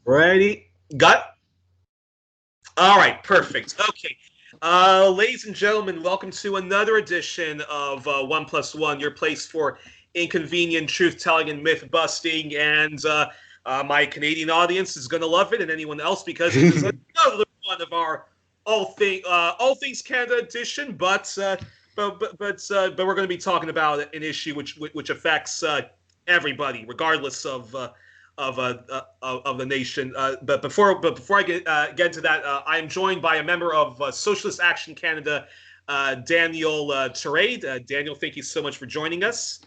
Ready? Got? All right, perfect. Okay. Ladies and gentlemen, welcome to another edition of One Plus One, your place for inconvenient truth telling and myth busting. And my Canadian audience is going to love it, and anyone else, because it is another one of our all things Canada edition. But we're going to be talking about an issue which affects everybody, regardless of the nation. But before I get into that, I am joined by a member of Socialist Action Canada, Daniel Tarade. Daniel, thank you so much for joining us.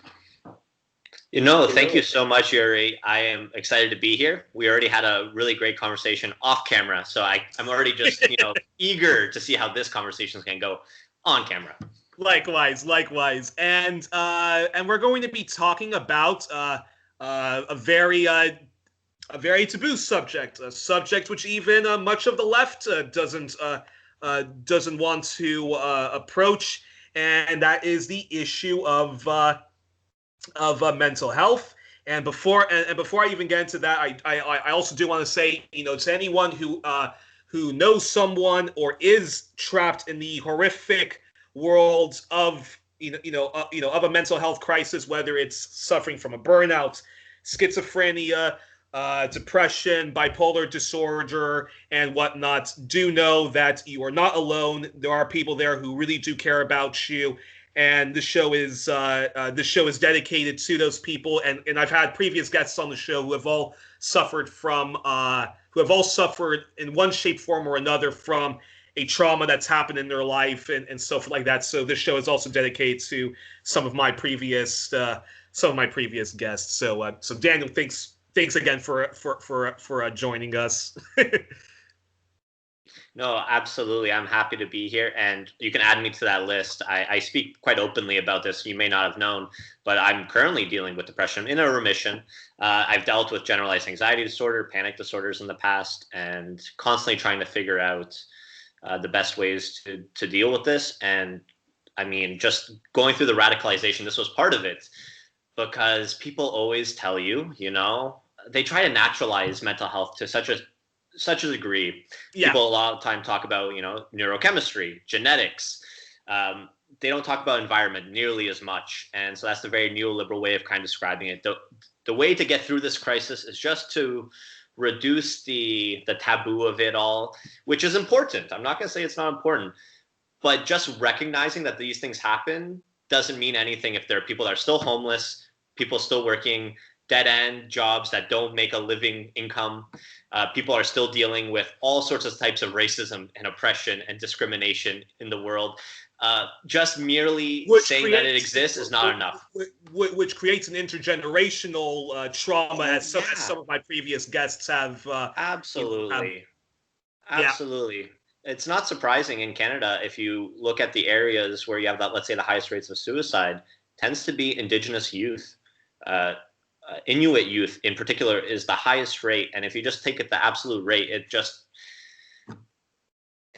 Thank you so much, Youri. I am excited to be here. We already had a really great conversation off camera, so I'm already just eager to see how this conversation is going to go on camera. Likewise, and we're going to be talking about a very taboo subject, a subject which even much of the left doesn't want to approach, and that is the issue of mental health. And before I even get into that, I also do want to say, to anyone who knows someone or is trapped in the horrific world of of a mental health crisis, whether it's suffering from a burnout, schizophrenia, depression, bipolar disorder, and whatnot, do know that you are not alone. There are people there who really do care about you, and this show is dedicated to those people. And I've had previous guests on the show who have all suffered in one shape, form, or another from a trauma that's happened in their life and stuff like that. So this show is also dedicated to some of my previous guests. So Daniel, thanks again for joining us. No, absolutely. I'm happy to be here, and you can add me to that list. I speak quite openly about this. You may not have known, but I'm currently dealing with depression in a remission. I've dealt with generalized anxiety disorder, panic disorders in the past, and constantly trying to figure out the best ways to deal with this. And I mean, just going through the radicalization, this was part of it, because people always tell you, they try to naturalize mental health to such a degree. Yeah. People a lot of time talk about, neurochemistry, genetics. They don't talk about environment nearly as much. And so that's the very neoliberal way of kind of describing it. The way to get through this crisis is just to reduce the taboo of it all, which is important. I'm not going to say it's not important, but just recognizing that these things happen doesn't mean anything if there are people that are still homeless, people still working dead-end jobs that don't make a living income. People are still dealing with all sorts of types of racism and oppression and discrimination in the world. Just merely saying that it exists is not enough. Which creates an intergenerational trauma, as some of my previous guests have. Absolutely. It's not surprising in Canada, if you look at the areas where you have let's say the highest rates of suicide, tends to be Indigenous youth. Inuit youth in particular is the highest rate. And if you just take it the absolute rate,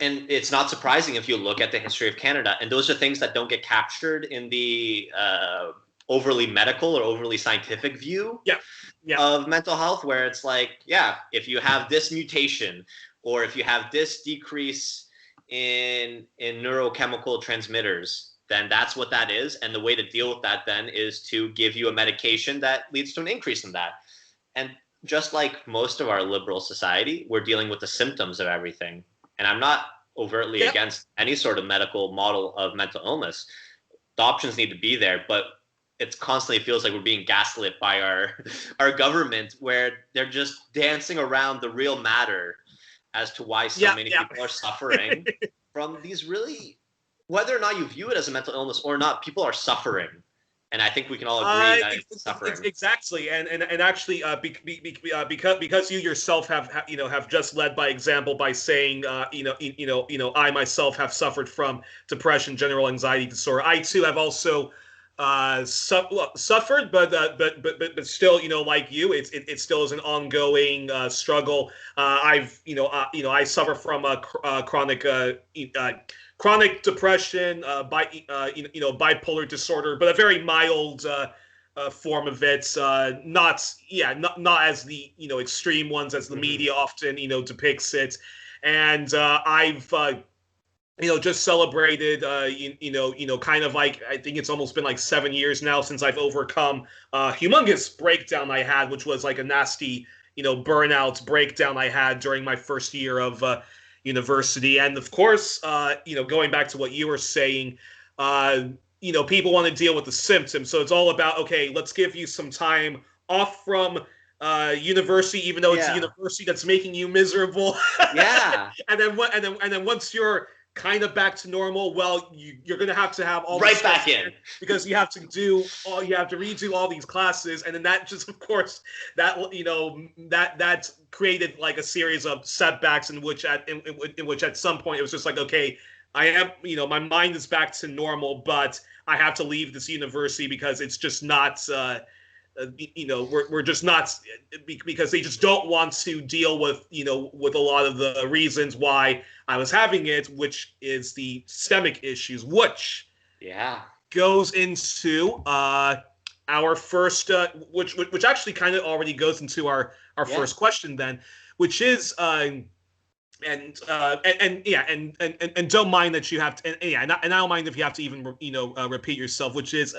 and it's not surprising if you look at the history of Canada. And those are things that don't get captured in the overly medical or overly scientific view of mental health, where it's like, if you have this mutation, or if you have this decrease in neurochemical transmitters, then that's what that is. And the way to deal with that then is to give you a medication that leads to an increase in that. And just like most of our liberal society, we're dealing with the symptoms of everything. And I'm not overtly against any sort of medical model of mental illness. The options need to be there, but it constantly feels like we're being gaslit by our government, where they're just dancing around the real matter as to why so many people are suffering from these really, whether or not you view it as a mental illness or not, people are suffering. And I think we can all agree that it's suffering. Exactly, and actually, because you yourself have just led by example by saying, I myself have suffered from depression, general anxiety disorder. I too have also suffered, but still, like you, it still is an ongoing struggle. I suffer from a chronic depression, bipolar disorder, but a very mild form of it, not as the extreme ones as the media often depicts it. And I've just celebrated, kind of like, I think it's almost been like 7 years now since I've overcome a humongous breakdown I had, which was like a nasty, burnout breakdown I had during my first year of university. And of course, going back to what you were saying, people want to deal with the symptoms. So it's all about, okay, let's give you some time off from university, even though it's a university that's making you miserable. Yeah. and then once you're kind of back to normal, well, you're going to have all right back in, because you have to redo all these classes. And then that just, of course, that that created like a series of setbacks in which at some point it was just like, okay, I am, my mind is back to normal, but I have to leave this university because it's just not we're just not, because they just don't want to deal with with a lot of the reasons why I was having it, which is the systemic issues, which goes into our first which actually kind of already goes into our first question then, which is and don't mind that you have to, and I don't mind if you have to even repeat yourself, which is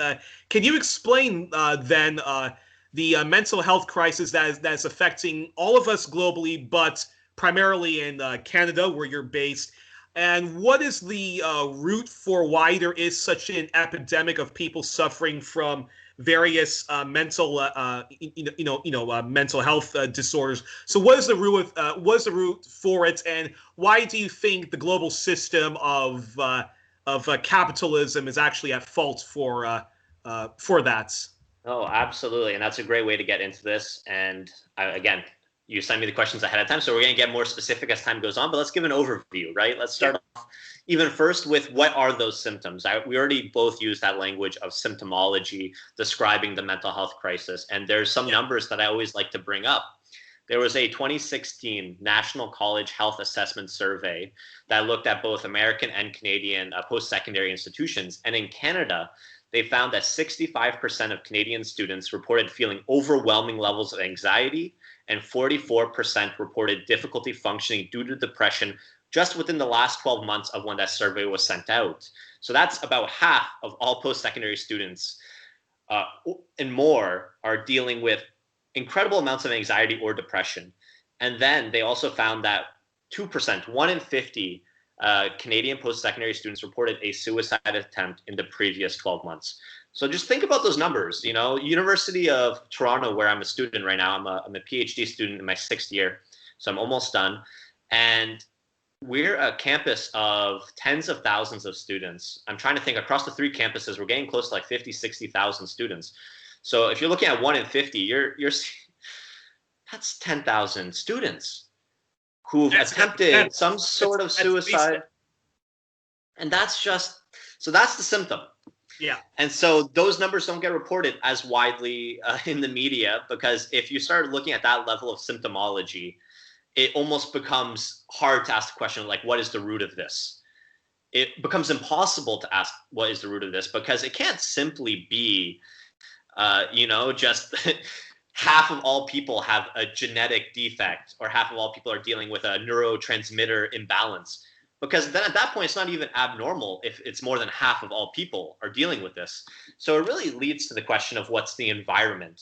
can you explain then the mental health crisis that's affecting all of us globally, but primarily in Canada where you're based, and what is the root for why there is such an epidemic of people suffering from various mental mental health disorders? So what is the root for it, and why do you think the global system of capitalism is actually at fault for that? Oh, absolutely, and that's a great way to get into this. And again, you sent me the questions ahead of time, so we're going to get more specific as time goes on, but let's give an overview, right? Let's start off even first with what are those symptoms. We already both used that language of symptomology describing the mental health crisis, and there's some numbers that I always like to bring up. There was a 2016 National College Health Assessment Survey that looked at both American and Canadian post-secondary institutions, and in Canada, they found that 65% of Canadian students reported feeling overwhelming levels of anxiety, and 44% reported difficulty functioning due to depression just within the last 12 months of when that survey was sent out. So that's about half of all post-secondary students and more are dealing with incredible amounts of anxiety or depression. And then they also found that 2%, 1 in 50 Canadian post-secondary students reported a suicide attempt in the previous 12 months. So just think about those numbers. University of Toronto, where I'm a student right now, I'm a PhD student in my 6th year, so I'm almost done. And we're a campus of tens of thousands of students. I'm trying to think across the 3 campuses, we're getting close to like 50, 60,000 students. So if you're looking at 1 in 50, that's 10,000 students who've attempted some sort of suicide. And that's the symptom. Yeah. And so those numbers don't get reported as widely in the media, because if you start looking at that level of symptomology, it almost becomes hard to ask the question, like, what is the root of this? It becomes impossible to ask what is the root of this, because it can't simply be, just half of all people have a genetic defect, or half of all people are dealing with a neurotransmitter imbalance. Because then at that point, it's not even abnormal if it's more than half of all people are dealing with this. So it really leads to the question of what's the environment.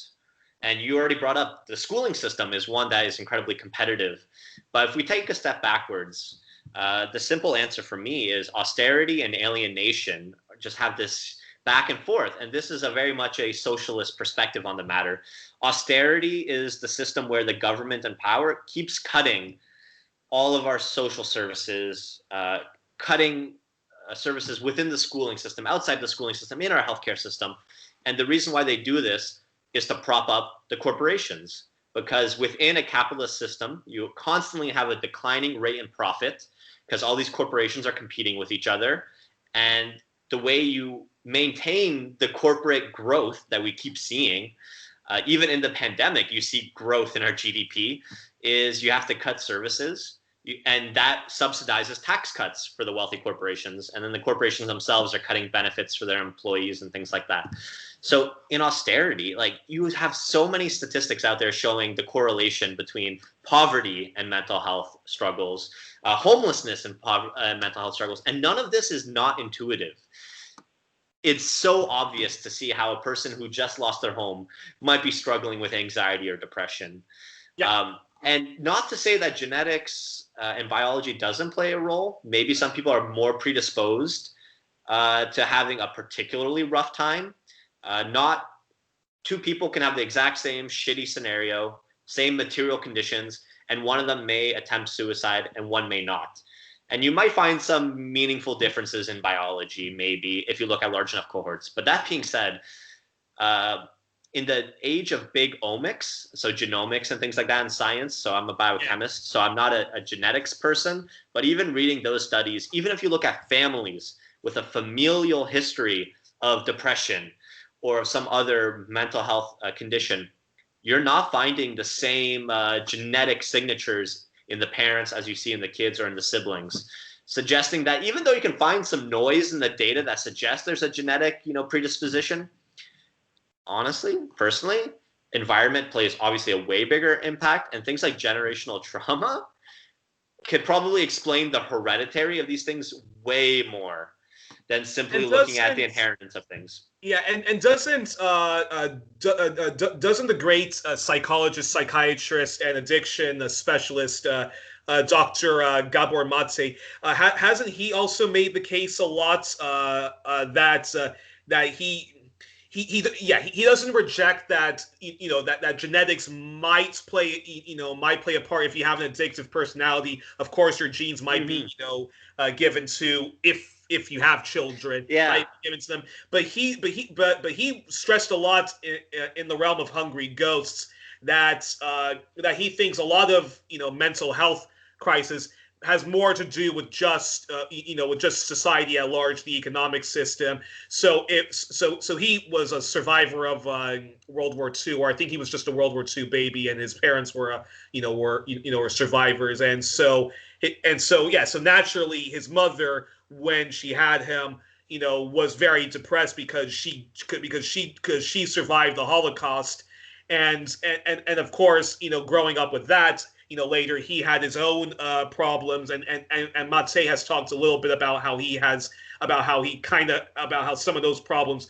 And you already brought up the schooling system is one that is incredibly competitive. But if we take a step backwards, the simple answer for me is austerity and alienation just have this back and forth. And this is a very much a socialist perspective on the matter. Austerity is the system where the government and power keeps cutting all of our social services, cutting services within the schooling system, outside the schooling system, in our healthcare system. And the reason why they do this is to prop up the corporations, because within a capitalist system, you constantly have a declining rate in profit because all these corporations are competing with each other. And the way you maintain the corporate growth that we keep seeing, even in the pandemic, you see growth in our GDP, is you have to cut services. And that subsidizes tax cuts for the wealthy corporations. And then the corporations themselves are cutting benefits for their employees and things like that. So in austerity, like you have so many statistics out there showing the correlation between poverty and mental health struggles, homelessness and mental health struggles, and none of this is not intuitive. It's so obvious to see how a person who just lost their home might be struggling with anxiety or depression. Yeah. And not to say that genetics and biology doesn't play a role. Maybe some people are more predisposed to having a particularly rough time. Not two people can have the exact same shitty scenario, same material conditions, and one of them may attempt suicide and one may not. And you might find some meaningful differences in biology, maybe, if you look at large enough cohorts. But that being said, in the age of big omics, so genomics and things like that in science, so I'm a biochemist, so I'm not a genetics person, but even reading those studies, even if you look at families with a familial history of depression or some other mental health condition, you're not finding the same genetic signatures in the parents as you see in the kids or in the siblings, suggesting that even though you can find some noise in the data that suggests there's a genetic, predisposition, honestly, personally, environment plays obviously a way bigger impact, and things like generational trauma could probably explain the hereditary of these things way more than simply looking at the inheritance of things. Yeah, and doesn't the great psychologist, psychiatrist, and addiction specialist Dr. Gabor Mate hasn't he also made the case a lot that he doesn't reject that that genetics might play a part if you have an addictive personality. Of course, your genes might be given to if you have children, might be given to them. But he stressed a lot in the realm of Hungry Ghosts that he thinks a lot of mental health crisis has more to do with just society at large, the economic system. So he was a survivor of World War II, or I think he was just a World War II baby, and his parents were survivors, so naturally his mother, when she had him, was very depressed because she survived the Holocaust, and of course, growing up with that. Later he had his own problems, and Mate has talked a little bit about how some of those problems,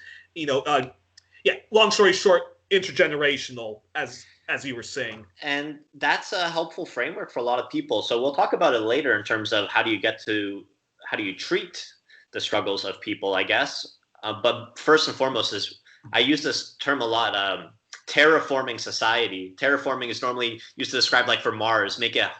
long story short, intergenerational, as you were saying. And that's a helpful framework for a lot of people. So we'll talk about it later in terms of how do you treat the struggles of people, I guess. But first and foremost is, I use this term a lot, terraforming society. Terraforming is normally used to describe, like for Mars, make it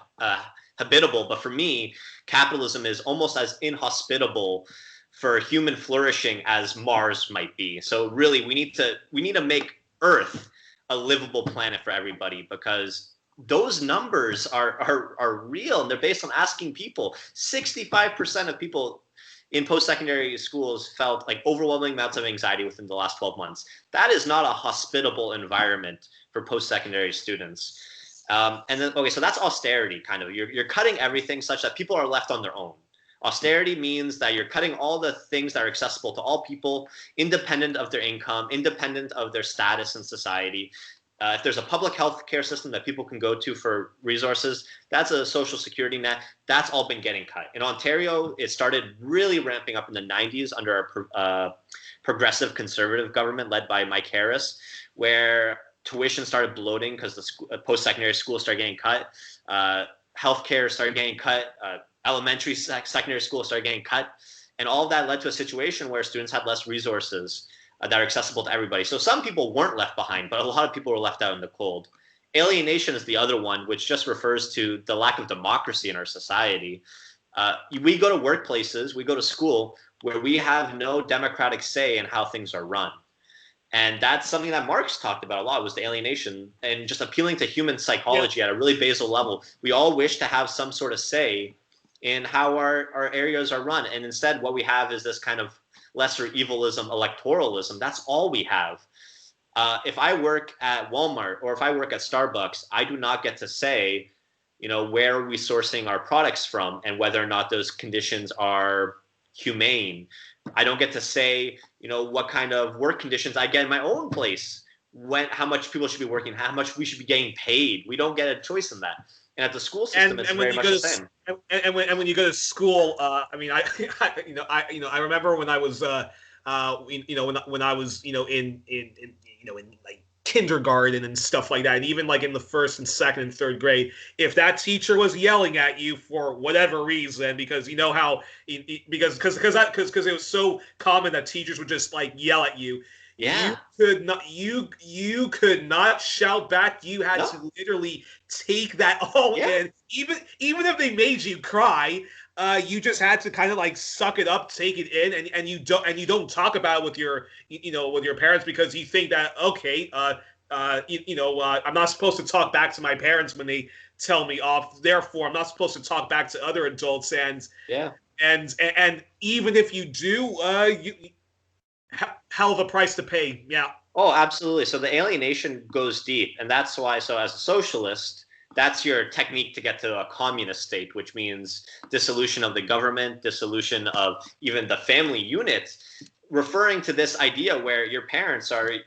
habitable. But for me, capitalism is almost as inhospitable for human flourishing as Mars might be. So really, we need to make Earth a livable planet for everybody, because those numbers are real, and they're based on asking people. 65% of people in post-secondary schools felt like overwhelming amounts of anxiety within the last 12 months. That is not a hospitable environment for post-secondary students. And then, okay, so that's austerity, kind of. You're cutting everything such that people are left on their own. Austerity means that you're cutting all the things that are accessible to all people, independent of their income, independent of their status in society. If there's a public health care system that people can go to for resources, that's a social security net. That's all been getting cut. In Ontario, it started really ramping up in the 90s under a progressive conservative government led by Mike Harris, where tuition started bloating because the post-secondary schools started getting cut. Healthcare started getting cut. Elementary, secondary school started getting cut. And all of that led to a situation where students had less resources that are accessible to everybody. So some people weren't left behind, but a lot of people were left out in the cold. Alienation is the other one, which just refers to the lack of democracy in our society. We go to workplaces, we go to school, where we have no democratic say in how things are run. And that's something that Marx talked about a lot, was the alienation and just appealing to human psychology at a really basal level. We all wish to have some sort of say in how our areas are run. And instead, what we have is this kind of lesser evilism, electoralism. That's all we have. If I work at Walmart or if I work at Starbucks, I do not get to say, where are we sourcing our products from and whether or not those conditions are humane. I don't get to say, what kind of work conditions I get in my own place, how much people should be working, how much we should be getting paid. We don't get a choice in that. And at the school system, it's very much the same. And when you go to school, I mean, I remember when I was, when I was, in like kindergarten and stuff like that, and even like in the first and second and third grade, if that teacher was yelling at you for whatever reason, because how because it was so common that teachers would just like yell at you. Yeah. You could not shout back. You had to literally take that all in. Even if they made you cry, you just had to kind of like suck it up, take it in, and you don't talk about it with your with your parents, because you think that, okay, I'm not supposed to talk back to my parents when they tell me off. Therefore, I'm not supposed to talk back to other adults. And even if you do, hell of a price to pay. Yeah. Oh, absolutely. So the alienation goes deep, and that's why. So as a socialist, that's your technique to get to a communist state, which means dissolution of the government, dissolution of even the family unit, referring to this idea where your parents are, and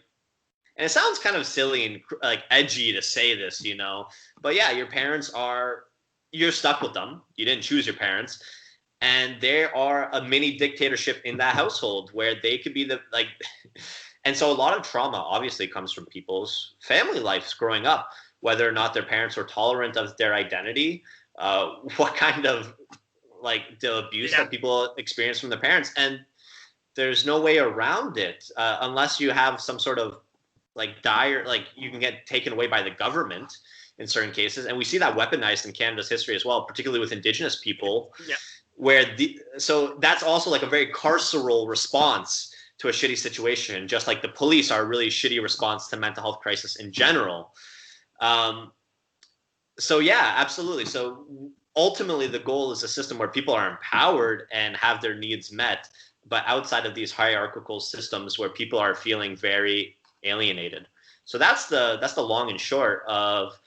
it sounds kind of silly and like edgy to say this, but yeah, your parents you're stuck with them. You didn't choose your parents. And there are a mini dictatorship in that household where they could be and so a lot of trauma obviously comes from people's family lives growing up, whether or not their parents were tolerant of their identity, what kind of the abuse that people experience from their parents. And there's no way around it unless you have some sort of dire, you can get taken away by the government in certain cases. And we see that weaponized in Canada's history as well, particularly with Indigenous people. Yeah. So that's also a very carceral response to a shitty situation, just like the police are a really shitty response to mental health crisis in general. So yeah, absolutely. So ultimately the goal is a system where people are empowered and have their needs met, but outside of these hierarchical systems where people are feeling very alienated. So that's the long and short of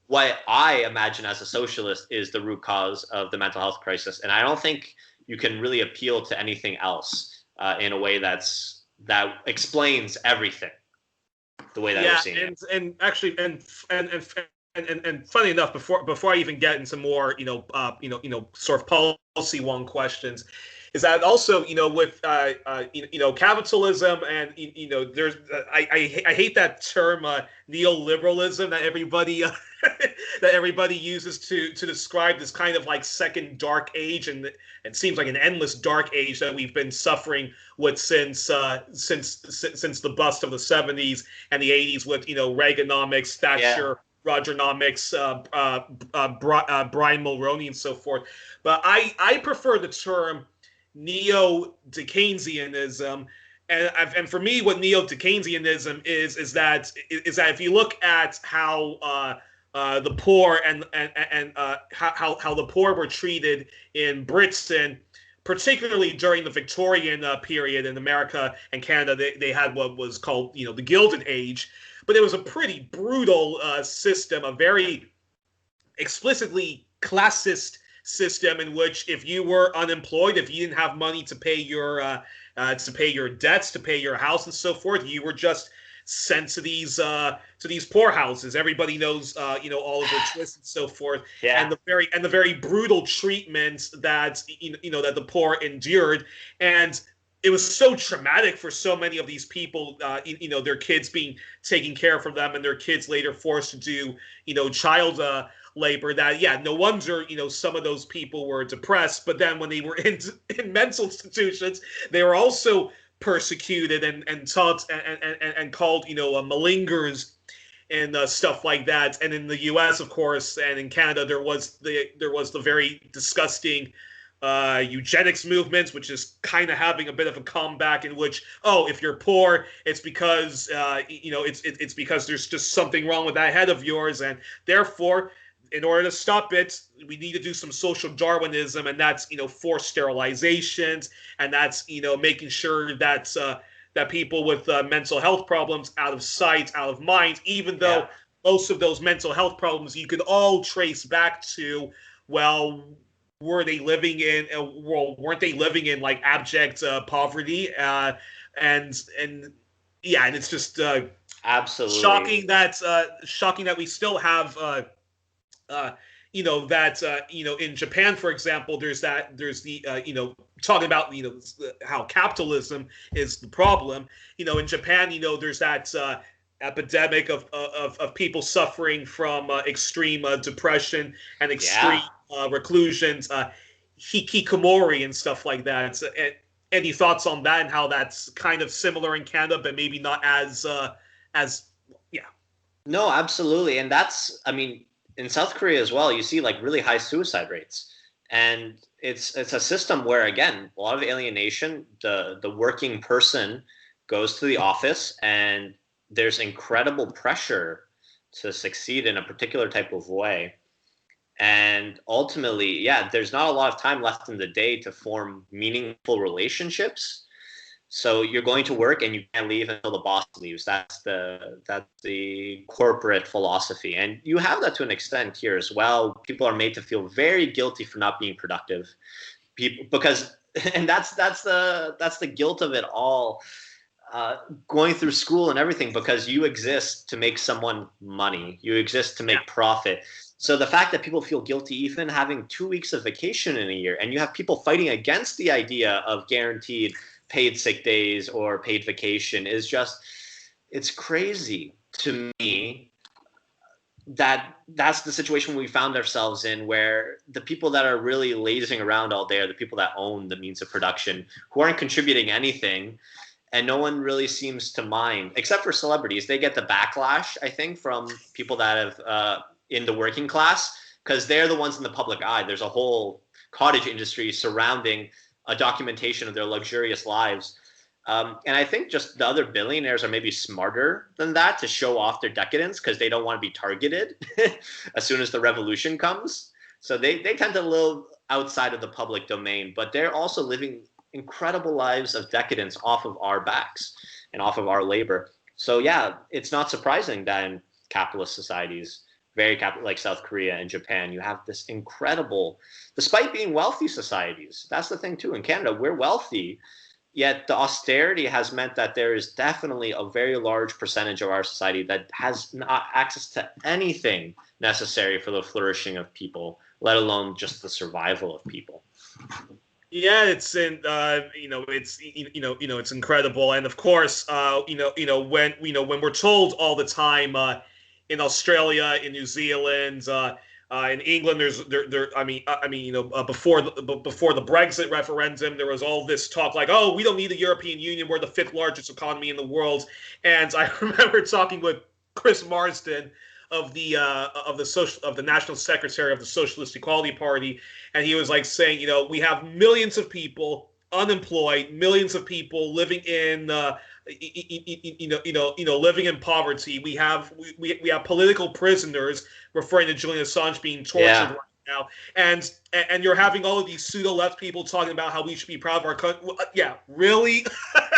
what I imagine as a socialist is the root cause of the mental health crisis. And I don't think you can really appeal to anything else in a way that explains everything the way that we're seeing it. And actually, and funny enough, before I even get into more, sort of policy one questions, is that also, with capitalism and there's I hate that term neoliberalism that everybody uses to describe this kind of second dark age, and it seems like an endless dark age that we've been suffering with since the bust of the 70s and the 80s with Reaganomics, Thatcher, Rogernomics, Brian Mulroney, and so forth. But I prefer the term neo-Dickensianism, and for me, what neo-Dickensianism is that if you look at how the poor and how the poor were treated in Britain, particularly during the Victorian period in America and Canada, they had what was called the Gilded Age, but it was a pretty brutal system, a very explicitly classist system in which if you were unemployed, if you didn't have money to pay your debts, to pay your house and so forth, you were just sent to these poorhouses. Everybody knows all of the twists and so forth, and the very brutal treatments that that the poor endured. And it was so traumatic for so many of these people, their kids being taken care of them and their kids later forced to do child labor, that no wonder some of those people were depressed. But then when they were in mental institutions, they were also persecuted and taught and called malingers and stuff like that. And in the U.S., of course, and in Canada, there was the very disgusting eugenics movements, which is kind of having a bit of a comeback, in which, if you're poor, it's because it's because there's just something wrong with that head of yours, and therefore, in order to stop it, we need to do some social Darwinism, and that's forced sterilizations, and that's making sure that that people with mental health problems out of sight, out of mind, even though most of those mental health problems you could all trace back to, well, were they living in? Well, weren't they living in like abject poverty? And yeah, and it's just absolutely shocking that we still have in Japan, for example, there's the talking about how capitalism is the problem. In Japan, there's that epidemic of people suffering from extreme depression and extreme reclusions, hikikomori and stuff like that. So, any thoughts on that and how that's kind of similar in Canada, but maybe not as yeah. No, absolutely, and that's I mean in South Korea as well, you see like really high suicide rates, and it's a system where again a lot of alienation. The working person goes to the office, and there's incredible pressure to succeed in a particular type of way, and ultimately, yeah, there's not a lot of time left in the day to form meaningful relationships. So you're going to work and you can't leave until the boss leaves. That's the corporate philosophy, and you have that to an extent here as well. People are made to feel very guilty for not being productive, because, and that's the guilt of it all. Going through school and everything, because you exist to make someone money, you exist to make profit. So the fact that people feel guilty even having 2 weeks of vacation in a year, and you have people fighting against the idea of guaranteed paid sick days or paid vacation is just, it's crazy to me that that's the situation we found ourselves in, where the people that are really lazing around all day are the people that own the means of production, who aren't contributing anything, and no one really seems to mind, except for celebrities. They get the backlash, I think, from people that have in the working class, because they're the ones in the public eye. There's a whole cottage industry surrounding a documentation of their luxurious lives. And I think just the other billionaires are maybe smarter than that to show off their decadence, because they don't want to be targeted as soon as the revolution comes. So they tend to live outside of the public domain, but they're also living incredible lives of decadence off of our backs and off of our labor. So yeah, it's not surprising that in capitalist societies, like South Korea and Japan, you have this incredible, despite being wealthy societies. That's the thing too. In Canada, we're wealthy, yet the austerity has meant that there is definitely a very large percentage of our society that has not access to anything necessary for the flourishing of people, let alone just the survival of people. Yeah, it's it's incredible, and of course, when we're told all the time, in Australia, in New Zealand, in England, before the Brexit referendum, there was all this talk like, oh, we don't need the European Union, we're the 5th largest economy in the world. And I remember talking with Chris Marsden of the National Secretary of the Socialist Equality Party, and he was like saying, we have millions of people unemployed, millions of people living in living in poverty. We have political prisoners, referring to Julian Assange being tortured right now, and you're having all of these pseudo left people talking about how we should be proud of our country. Yeah, really?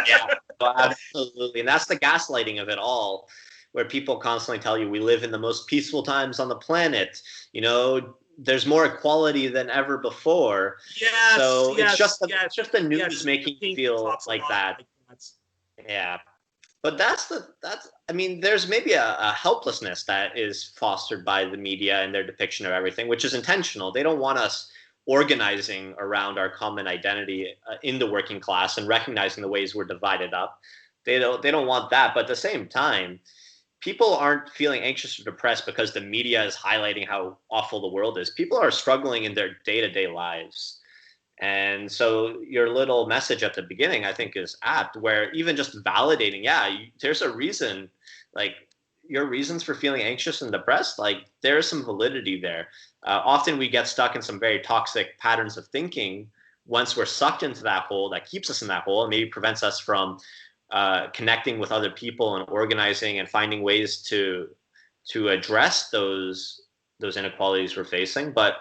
Yeah, well, absolutely, and that's the gaslighting of it all, where people constantly tell you we live in the most peaceful times on the planet. There's more equality than ever before. Yes, so yes, it's just yes, just the news making you feel like that. Yeah. But that's I mean, there's maybe a helplessness that is fostered by the media and their depiction of everything, which is intentional. They don't want us organizing around our common identity in the working class and recognizing the ways we're divided up. They don't want that. But at the same time, people aren't feeling anxious or depressed because the media is highlighting how awful the world is. People are struggling in their day-to-day lives. And so your little message at the beginning, I think, is apt, where even just validating, there's a reason, like your reasons for feeling anxious and depressed, like there is some validity there. Often we get stuck in some very toxic patterns of thinking once we're sucked into that hole that keeps us in that hole and maybe prevents us from connecting with other people and organizing and finding ways to address those inequalities we're facing. But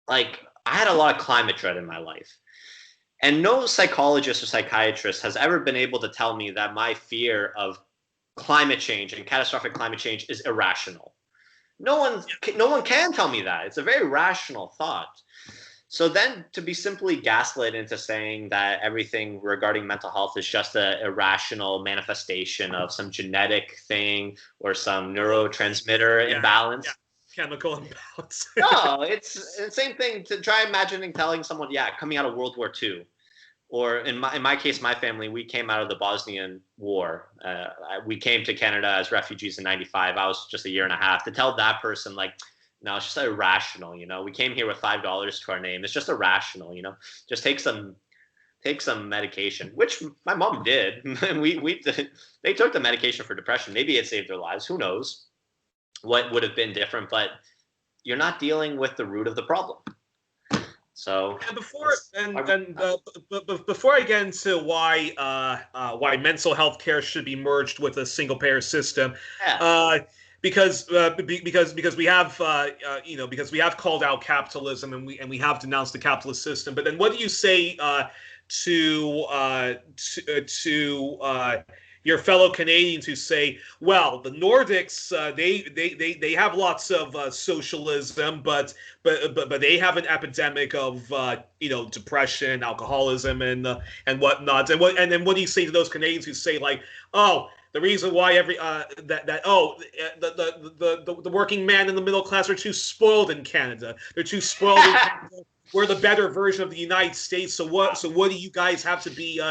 like, I had a lot of climate dread in my life, and no psychologist or psychiatrist has ever been able to tell me that my fear of climate change and catastrophic climate change is irrational. No one can tell me that. It's a very rational thought. So then to be simply gaslit into saying that everything regarding mental health is just a irrational manifestation of some genetic thing or some neurotransmitter imbalance. Chemical imbalance. No, it's the same thing to try imagining telling someone, coming out of World War II. Or in my case, my family, we came out of the Bosnian War. We came to Canada as refugees in '95. I was just a year and a half. To tell that person, like, no, it's just irrational. We came here with $5 to our name. It's just irrational. Just take some medication, which my mom did. They took the medication for depression. Maybe it saved their lives. Who knows what would have been different? But you're not dealing with the root of the problem. So and before I get into why mental health care should be merged with a single payer system, because we have because we have called out capitalism and we have denounced the capitalist system. But then what do you say to your fellow Canadians who say, well, the Nordics they have lots of socialism, but they have an epidemic of depression, alcoholism, and whatnot. And then what do you say to those Canadians who say, like, oh, the reason why the working man and the middle class are too spoiled in Canada. They're too spoiled in Canada. We're the better version of the United States. So what do you guys have to be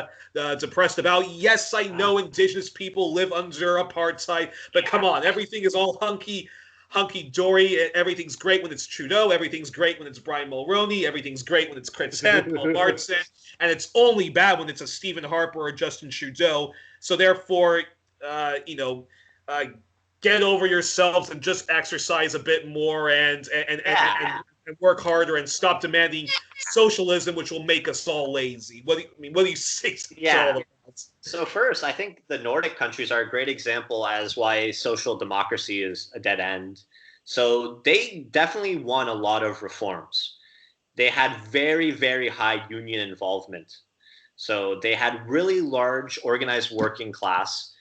depressed about? Yes, I know Indigenous people live under apartheid, but come on, everything is all hunky-dory. Everything's great when it's Trudeau. Everything's great when it's Brian Mulroney. Everything's great when it's Chrétien, Paul Martin. And it's only bad when it's a Stephen Harper or Justin Trudeau. So therefore, get over yourselves and just exercise a bit more and work harder and stop demanding socialism, which will make us all lazy. What do you say to all of that? So first, I think the Nordic countries are a great example as why social democracy is a dead end. So they definitely won a lot of reforms. They had very, very high union involvement. So they had really large organized working class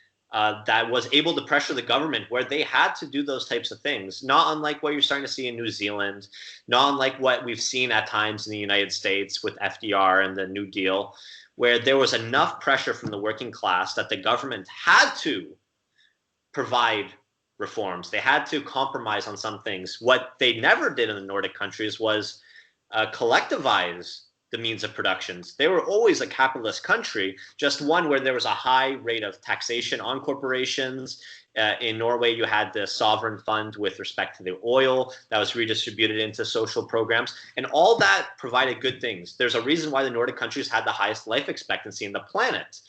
that was able to pressure the government where they had to do those types of things, not unlike what you're starting to see in New Zealand, not unlike what we've seen at times in the United States with FDR and the New Deal, where there was enough pressure from the working class that the government had to provide reforms. They had to compromise on some things. What they never did in the Nordic countries was collectivize the means of productions. They were always a capitalist country, just one where there was a high rate of taxation on corporations. In Norway, you had the sovereign fund with respect to the oil that was redistributed into social programs. And all that provided good things. There's a reason why the Nordic countries had the highest life expectancy in the planet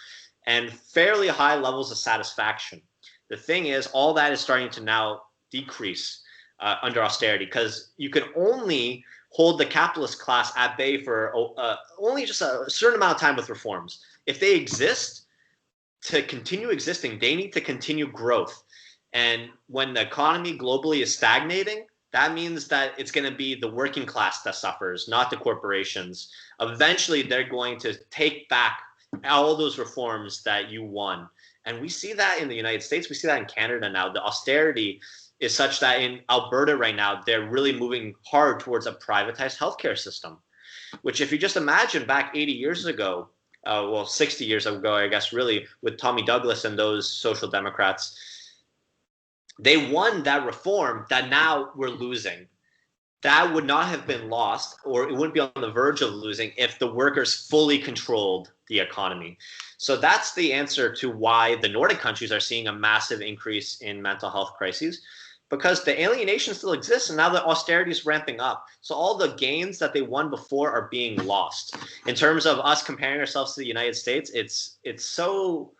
and fairly high levels of satisfaction. The thing is, all that is starting to now decrease under austerity because you can only hold the capitalist class at bay for only just a certain amount of time with reforms. If they exist, to continue existing, they need to continue growth. And when the economy globally is stagnating, that means that it's going to be the working class that suffers, not the corporations. Eventually, they're going to take back all those reforms that you won. And we see that in the United States. We see that in Canada now. The austerity is such that in Alberta right now, they're really moving hard towards a privatized healthcare system, which if you just imagine back 80 years ago, 60 years ago, I guess, really, with Tommy Douglas and those social democrats, they won that reform that now we're losing. That would not have been lost, or it wouldn't be on the verge of losing if the workers fully controlled the economy. So that's the answer to why the Nordic countries are seeing a massive increase in mental health crises, because the alienation still exists and now the austerity is ramping up. So all the gains that they won before are being lost. In terms of us comparing ourselves to the United States, it's so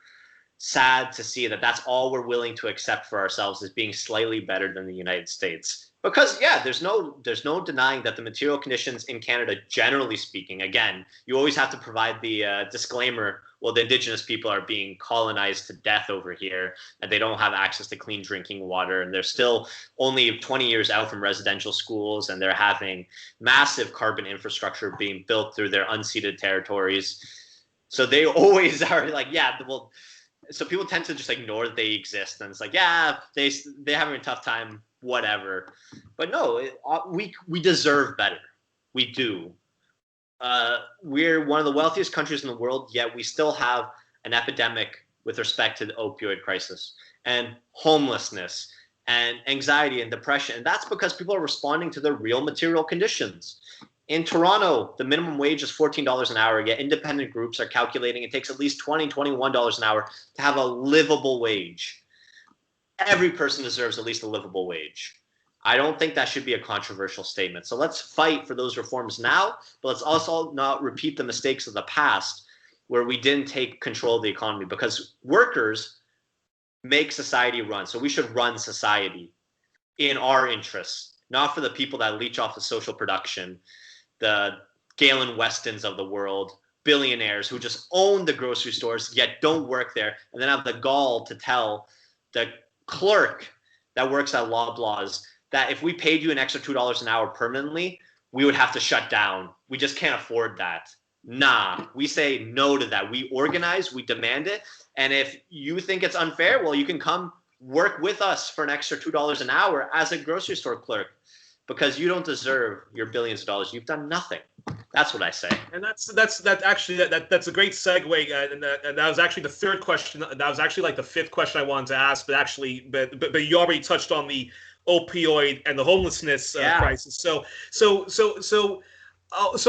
sad to see that that's all we're willing to accept for ourselves as being slightly better than the United States. Because there's no denying that the material conditions in Canada, generally speaking, again, you always have to provide the disclaimer, well, the Indigenous people are being colonized to death over here, and they don't have access to clean drinking water, and they're still only 20 years out from residential schools, and they're having massive carbon infrastructure being built through their unceded territories. So they always are like, so people tend to just ignore that they exist, and it's like, they're having a tough time whatever. But no, we deserve better. We do. We're one of the wealthiest countries in the world, yet we still have an epidemic with respect to the opioid crisis and homelessness and anxiety and depression. And that's because people are responding to their real material conditions. In Toronto, the minimum wage is $14 an hour, yet independent groups are calculating it takes at least $20, $21 an hour to have a livable wage. Every person deserves at least a livable wage. I don't think that should be a controversial statement. So let's fight for those reforms now, but let's also not repeat the mistakes of the past where we didn't take control of the economy, because workers make society run. So we should run society in our interests, not for the people that leech off the social production, the Galen Westons of the world, billionaires who just own the grocery stores yet don't work there, and then have the gall to tell the clerk that works at Loblaws that if we paid you an extra $2 an hour permanently, we would have to shut down. We just can't afford that. Nah, we say no to that. We organize, we demand it. And if you think it's unfair, well, you can come work with us for an extra $2 an hour as a grocery store clerk, because you don't deserve your billions of dollars. You've done nothing. That's what I say. And that's a great segue. And that was actually the third question. That was actually like the fifth question I wanted to ask. But you already touched on the opioid and the homelessness crisis. So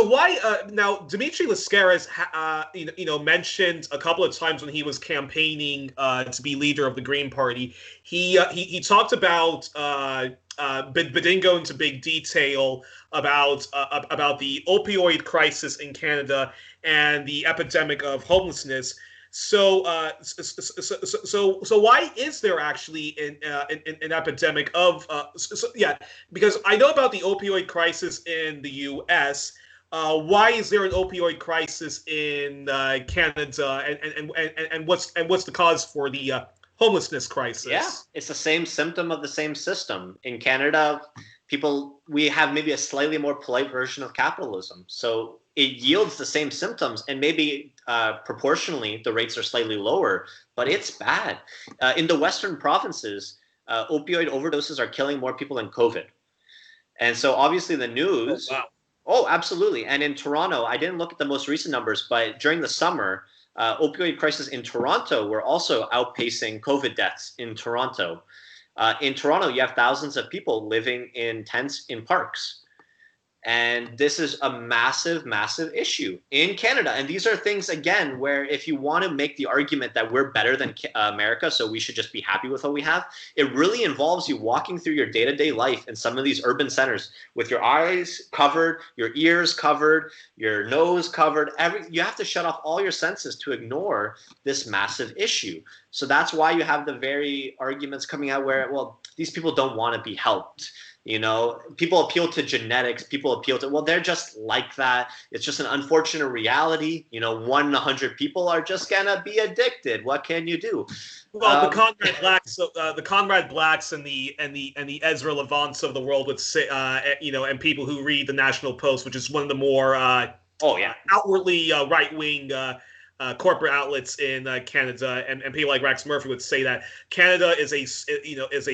why now? Dmitry Lascaris, mentioned a couple of times when he was campaigning to be leader of the Green Party. He talked about, but didn't go into big detail about the opioid crisis in Canada and the epidemic of homelessness. So why is there actually an epidemic of because I know about the opioid crisis in the U.S. Why is there an opioid crisis in Canada, and what's the cause for the homelessness crisis? Yeah, it's the same symptom of the same system. In Canada, we have maybe a slightly more polite version of capitalism. So it yields the same symptoms, and maybe proportionally the rates are slightly lower, but it's bad. In the Western provinces, opioid overdoses are killing more people than COVID. And so obviously the news... Oh, wow. Oh, absolutely. And in Toronto, I didn't look at the most recent numbers, but during the summer, opioid crisis in Toronto were also outpacing COVID deaths in Toronto. In Toronto, you have thousands of people living in tents in parks. And this is a massive, massive issue in Canada. And these are things, again, where if you want to make the argument that we're better than America, so we should just be happy with what we have, it really involves you walking through your day-to-day life in some of these urban centers with your eyes covered, your ears covered, your nose covered. You have to shut off all your senses to ignore this massive issue. So that's why you have the very arguments coming out where, well, these people don't want to be helped. You know, people appeal to genetics. People appeal to, well, they're just like that. It's just an unfortunate reality. 1 in 100 people are just gonna be addicted. What can you do? Well, the Conrad Blacks, and the Ezra Levants of the world would say, and people who read the National Post, which is one of the more outwardly right-wing corporate outlets in Canada, and people like Rex Murphy would say that Canada is a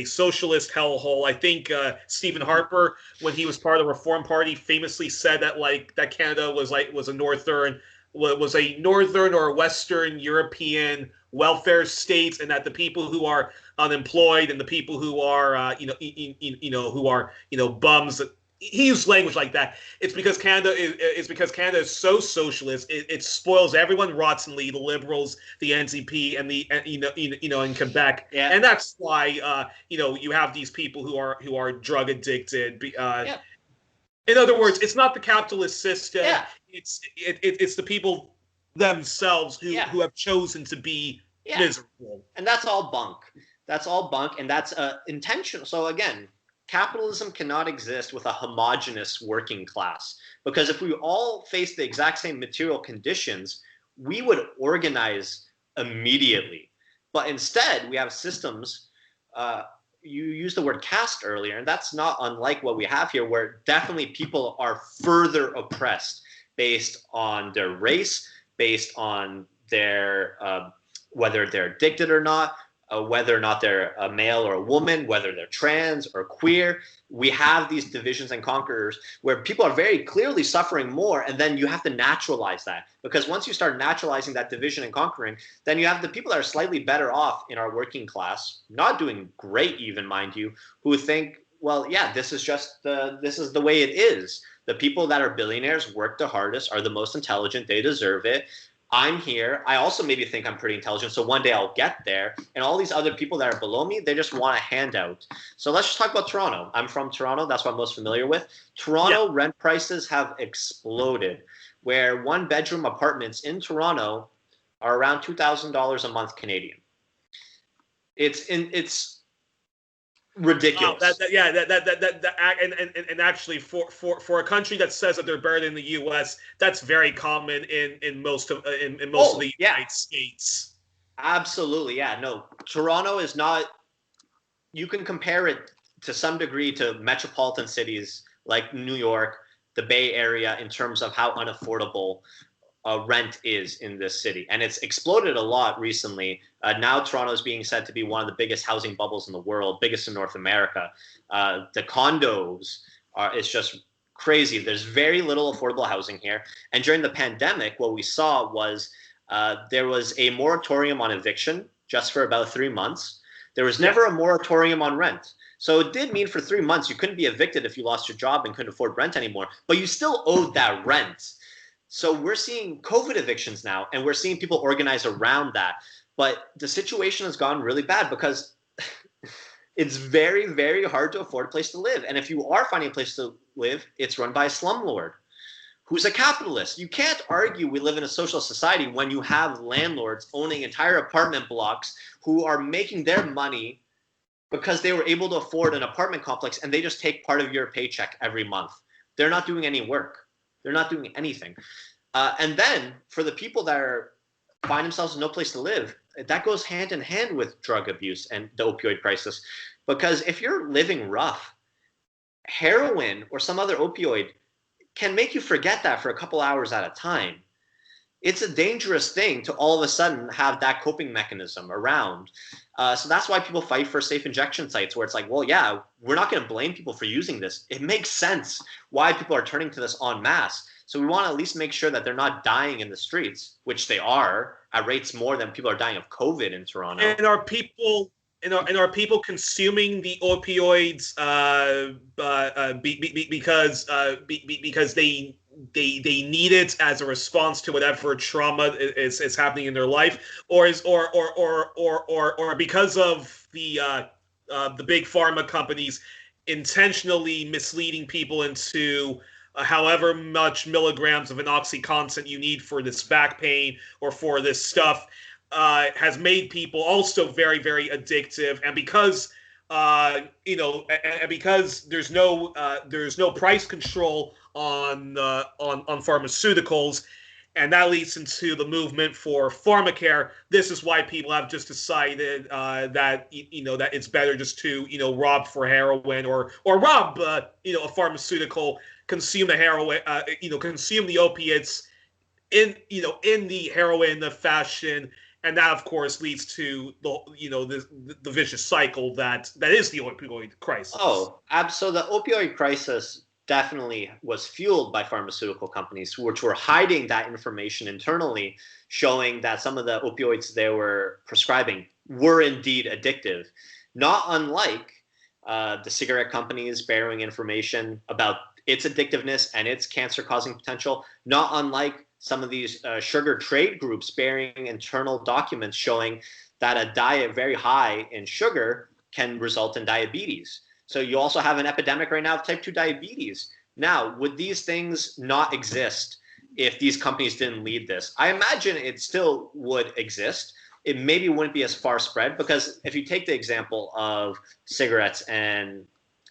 socialist hellhole. I think Stephen Harper, when he was part of the Reform Party, famously said that that Canada was a northern or a Western European welfare state, and that the people who are unemployed and the people who are bums. He used language like that. It's because Canada is so socialist. It spoils everyone rottenly. The Liberals, the NDP, and in Quebec, and that's why you have these people who are drug addicted. In other words, it's not the capitalist system. Yeah. It's the people themselves who have chosen to be miserable. And that's all bunk. That's all bunk, and that's intentional. So again, capitalism cannot exist with a homogenous working class, because if we all face the exact same material conditions, we would organize immediately. But instead, we have systems. You used the word caste earlier, and that's not unlike what we have here, where definitely people are further oppressed based on their race, based on their whether they're addicted or not, whether or not they're a male or a woman, whether they're trans or queer. We have these divisions and conquerors where people are very clearly suffering more, and then you have to naturalize that. Because once you start naturalizing that division and conquering, then you have the people that are slightly better off in our working class, not doing great even, mind you, who think, well, yeah, this is the way it is. The people that are billionaires work the hardest, are the most intelligent, they deserve it. I'm here. I also maybe think I'm pretty intelligent, so one day I'll get there. And all these other people that are below me, they just want a handout. So let's just talk about Toronto. I'm from Toronto. That's what I'm most familiar with. Toronto rent prices have exploded, where one-bedroom apartments in Toronto are around $2,000 a month Canadian. It's ridiculous. And actually, for a country that says that they're better than the U.S., that's very common in most of the United States. Absolutely, yeah. No, Toronto is not. You can compare it to some degree to metropolitan cities like New York, the Bay Area, in terms of how unaffordable rent is in this city. And it's exploded a lot recently. Now Toronto is being said to be one of the biggest housing bubbles in the world, biggest in North America. The condos it's just crazy. There's very little affordable housing here. And during the pandemic, what we saw was there was a moratorium on eviction just for about 3 months. There was never a moratorium on rent. So it did mean for 3 months you couldn't be evicted if you lost your job and couldn't afford rent anymore, but you still owed that rent. So we're seeing COVID evictions now, and we're seeing people organize around that. But the situation has gone really bad because it's very, very hard to afford a place to live. And if you are finding a place to live, it's run by a slumlord who's a capitalist. You can't argue we live in a socialist society when you have landlords owning entire apartment blocks who are making their money because they were able to afford an apartment complex, and they just take part of your paycheck every month. They're not doing any work. They're not doing anything. And then for the people that find themselves with no place to live, that goes hand in hand with drug abuse and the opioid crisis. Because if you're living rough, heroin or some other opioid can make you forget that for a couple hours at a time. It's a dangerous thing to all of a sudden have that coping mechanism around. So that's why people fight for safe injection sites, where it's like, well, yeah, we're not going to blame people for using this. It makes sense why people are turning to this en masse. So we want to at least make sure that they're not dying in the streets, which they are at rates more than people are dying of COVID in Toronto. And are people consuming the opioids because they need it as a response to whatever trauma is happening in their life, or because of the big pharma companies intentionally misleading people into however much milligrams of an OxyContin you need for this back pain or for this stuff has made people also very, very addictive. And because because there's no price control on pharmaceuticals, and that leads into the movement for pharmacare. This is why people have just decided that it's better just to rob for heroin or rob a pharmaceutical, consume the heroin, consume the opiates in the heroin fashion. And that, of course, leads to the vicious cycle that is the opioid crisis. Oh, so the opioid crisis definitely was fueled by pharmaceutical companies, which were hiding that information internally, showing that some of the opioids they were prescribing were indeed addictive. Not unlike the cigarette companies bearing information about its addictiveness and its cancer-causing potential. Not unlike some of these sugar trade groups bearing internal documents showing that a diet very high in sugar can result in diabetes. So you also have an epidemic right now of type 2 diabetes. Now, would these things not exist if these companies didn't lead this? I imagine it still would exist. It maybe wouldn't be as far spread, because if you take the example of cigarettes and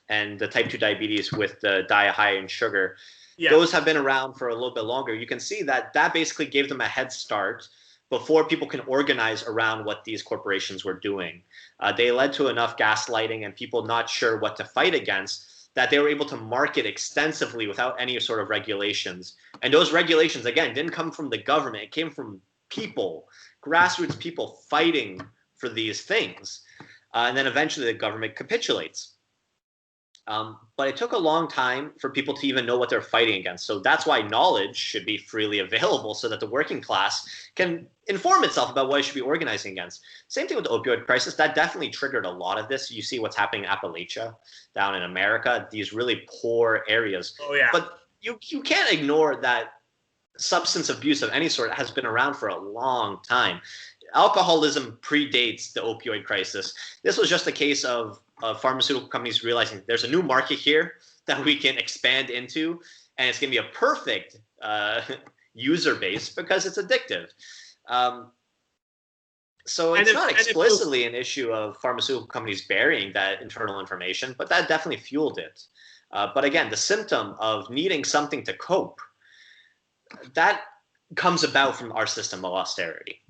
the type 2 diabetes with the diet high in sugar, those have been around for a little bit longer. You can see that basically gave them a head start before people can organize around what these corporations were doing. They led to enough gaslighting and people not sure what to fight against that they were able to market extensively without any sort of regulations. And those regulations, again, didn't come from the government. It came from people, grassroots people fighting for these things. And then eventually the government capitulates. But it took a long time for people to even know what they're fighting against. So that's why knowledge should be freely available so that the working class can inform itself about what it should be organizing against. Same thing with the opioid crisis. That definitely triggered a lot of this. You see what's happening in Appalachia, down in America, these really poor areas. Oh, yeah. But you can't ignore that substance abuse of any sort has been around for a long time. Alcoholism predates the opioid crisis. This was just a case of pharmaceutical companies realizing there's a new market here that we can expand into, and it's going to be a perfect user base because it's addictive. So it's not explicitly an issue of pharmaceutical companies burying that internal information, but that definitely fueled it. But again, the symptom of needing something to cope, that comes about from our system of austerity.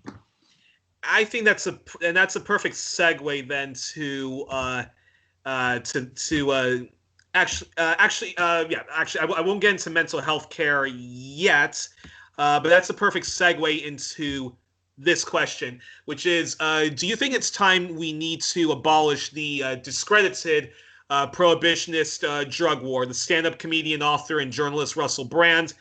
I think that's a perfect segue then to I won't get into mental health care yet, but that's a perfect segue into this question, which is, do you think it's time we need to abolish the discredited prohibitionist drug war? The stand-up comedian, author, and journalist Russell Brand,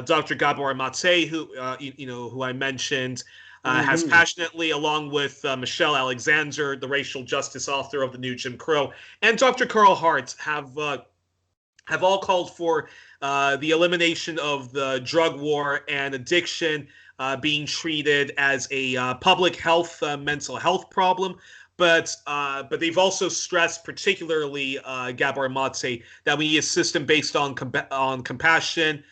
Dr. Gabor Mate, who I mentioned, has passionately, along with Michelle Alexander, the racial justice author of The New Jim Crow, and Dr. Carl Hart, have all called for the elimination of the drug war and addiction being treated as a public health, mental health problem. But they've also stressed, particularly Gabor Mate, that we need a system based on compassion.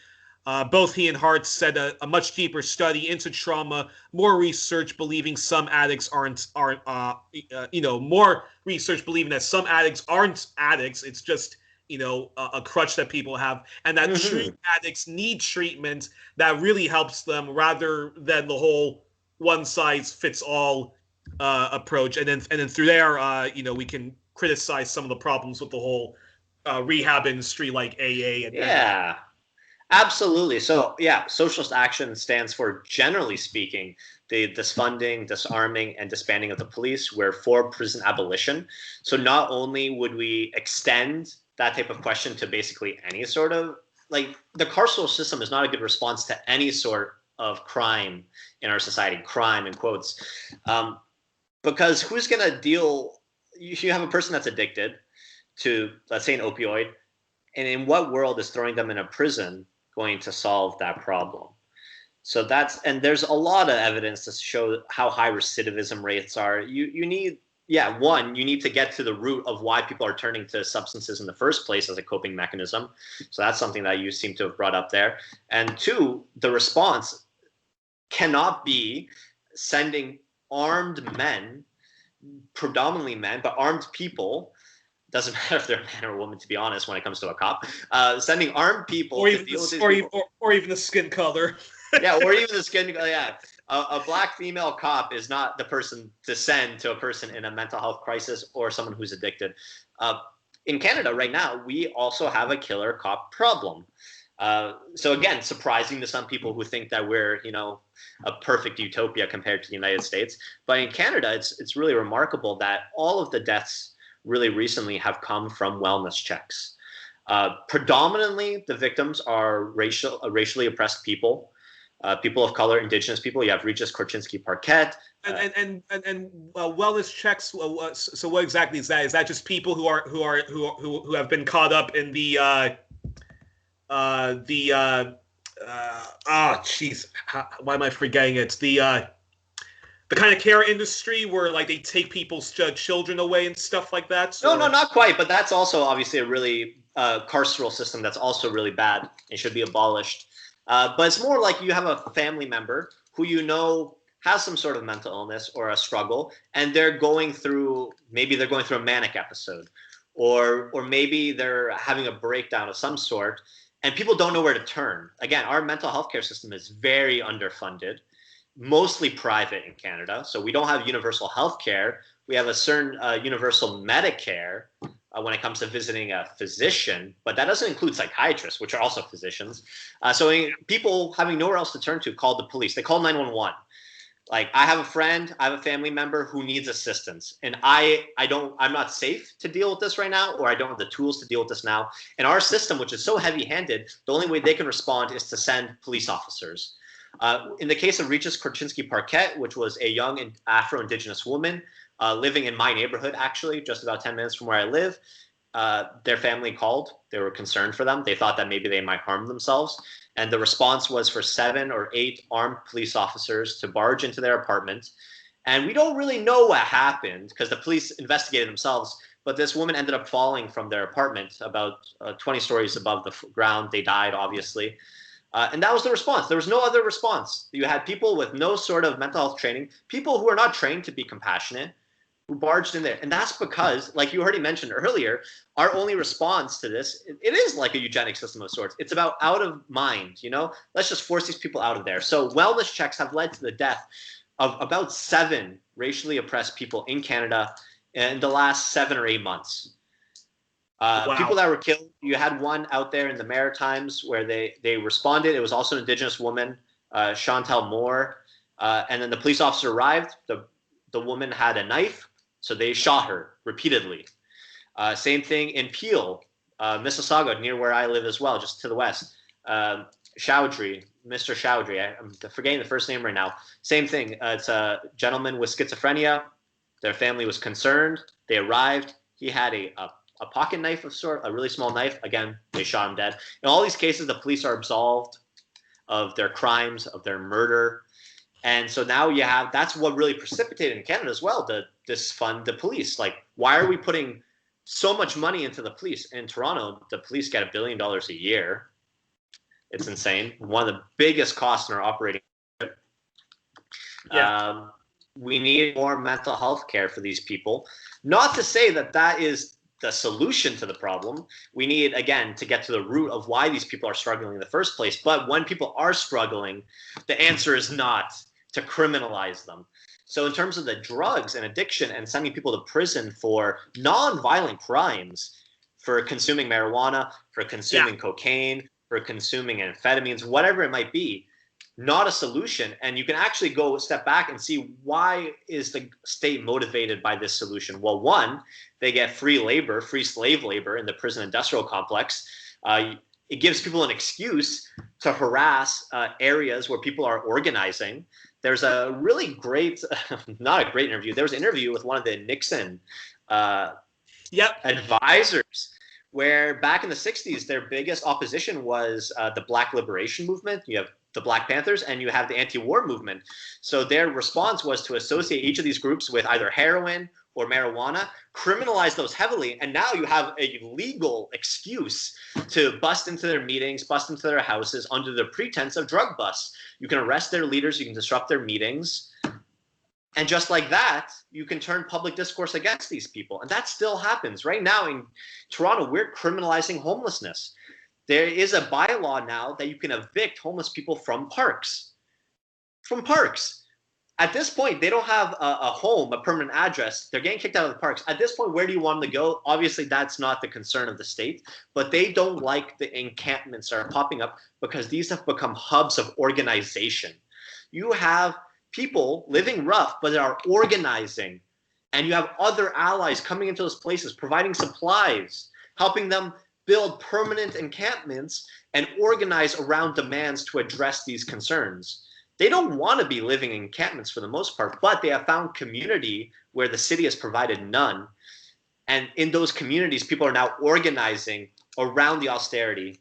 Both he and Hart said a much deeper study into trauma, more research believing some addicts more research believing that some addicts aren't addicts. It's just, a crutch that people have, and that true addicts need treatment that really helps them rather than the whole one size fits all approach. And then through there, we can criticize some of the problems with the whole rehab industry, like AA. Yeah. Absolutely. So, yeah, socialist action stands for, generally speaking, the disfunding, disarming, and disbanding of the police. We're for prison abolition. So not only would we extend that type of question to basically any sort of, like, the carceral system is not a good response to any sort of crime in our society, crime in quotes, because who's going to deal, you have a person that's addicted to, let's say, an opioid, and in what world is throwing them in a prison going to solve that problem? So and there's a lot of evidence to show how high recidivism rates are. You need to get to the root of why people are turning to substances in the first place as a coping mechanism. So that's something that you seem to have brought up there. And two, the response cannot be sending armed men, predominantly men, but armed people, doesn't matter if they're a man or a woman, to be honest, when it comes to a cop, sending armed people or even the skin color. Yeah, or even the skin color. Yeah, a black female cop is not the person to send to a person in a mental health crisis or someone who's addicted. In Canada right now, we also have a killer cop problem. So again, surprising to some people who think that we're, a perfect utopia compared to the United States. But in Canada, it's really remarkable that all of the deaths really recently have come from wellness checks. Predominantly, the victims are racially oppressed people, people of color, Indigenous people. You have Regis Korchinski-Parquet. And wellness checks. So what exactly is that? Is that just people who have been caught up in why am I forgetting it? The kind of care industry where, like, they take people's children away and stuff like that? So, no, not quite. But that's also obviously a really carceral system that's also really bad and should be abolished. But it's more like you have a family member who has some sort of mental illness or a struggle, and they're going through a manic episode, or maybe they're having a breakdown of some sort, and people don't know where to turn. Again, our mental health care system is very underfunded, mostly private in Canada. So we don't have universal health care. We have a certain universal Medicare when it comes to visiting a physician, but that doesn't include psychiatrists, which are also physicians. So people having nowhere else to turn to call the police. They call 911. Like, I have a friend, I have a family member who needs assistance, and I'm not safe to deal with this right now, or I don't have the tools to deal with this now. And our system, which is so heavy-handed, the only way they can respond is to send police officers. In the case of Regis Korchinski-Parquet, which was a young Afro-Indigenous woman living in my neighborhood, actually, just about 10 minutes from where I live, their family called. They were concerned for them. They thought that maybe they might harm themselves. And the response was for 7 or 8 armed police officers to barge into their apartment. And we don't really know what happened because the police investigated themselves. But this woman ended up falling from their apartment about 20 stories above the ground. They died, obviously. And that was the response. There was no other response. You had people with no sort of mental health training, people who are not trained to be compassionate, who barged in there. And that's because, like you already mentioned earlier, our only response to this, it is like a eugenic system of sorts. It's about out of mind, you know? Let's just force these people out of there. So wellness checks have led to the death of about 7 racially oppressed people in Canada in the last 7 or 8 months. Wow. People that were killed, you had one out there in the Maritimes where they responded. It was also an Indigenous woman, Chantal Moore. And then the police officer arrived. The woman had a knife. So they shot her repeatedly. Same thing in Peel, Mississauga, near where I live as well, just to the west. Mr. Chowdhury, I'm forgetting the first name right now. Same thing. It's a gentleman with schizophrenia. Their family was concerned. They arrived. He had a pocket knife of sort, a really small knife. Again, they shot him dead. In all these cases, the police are absolved of their crimes, of their murder. And so now you have, that's what really precipitated in Canada as well, this fund the police. Like, why are we putting so much money into the police? In Toronto, the police get $1 billion a year. It's insane. One of the biggest costs in our operating. Yeah. We need more mental health care for these people. Not to say that that is the solution to the problem. We need, again, to get to the root of why these people are struggling in the first place. But when people are struggling, the answer is not to criminalize them. So in terms of the drugs and addiction and sending people to prison for non-violent crimes, for consuming marijuana, for consuming cocaine, for consuming amphetamines, whatever it might be, not a solution. And you can actually go a step back and see, why is the state motivated by this solution? Well, one, they get free labor, free slave labor in the prison industrial complex. It gives people an excuse to harass areas where people are organizing. There's a really great, not a great interview. There was an interview with one of the Nixon advisors, where back in the 60s, their biggest opposition was the Black Liberation Movement. You have the Black Panthers and you have the anti-war movement. So their response was to associate each of these groups with either heroin or marijuana, criminalize those heavily, and now you have a legal excuse to bust into their meetings, bust into their houses under the pretense of drug busts. You can arrest their leaders, you can disrupt their meetings, and just like that, you can turn public discourse against these people. And that still happens. Right now in Toronto, we're criminalizing homelessness. There is a bylaw now that you can evict homeless people from parks. From parks. At this point, they don't have a home, a permanent address. They're getting kicked out of the parks. At this point, where do you want them to go? Obviously, that's not the concern of the state, but they don't like the encampments that are popping up because these have become hubs of organization. You have people living rough, but they are organizing, and you have other allies coming into those places, providing supplies, helping them build permanent encampments and organize around demands to address these concerns. They don't want to be living in encampments for the most part, but they have found community where the city has provided none. And in those communities, people are now organizing around the austerity.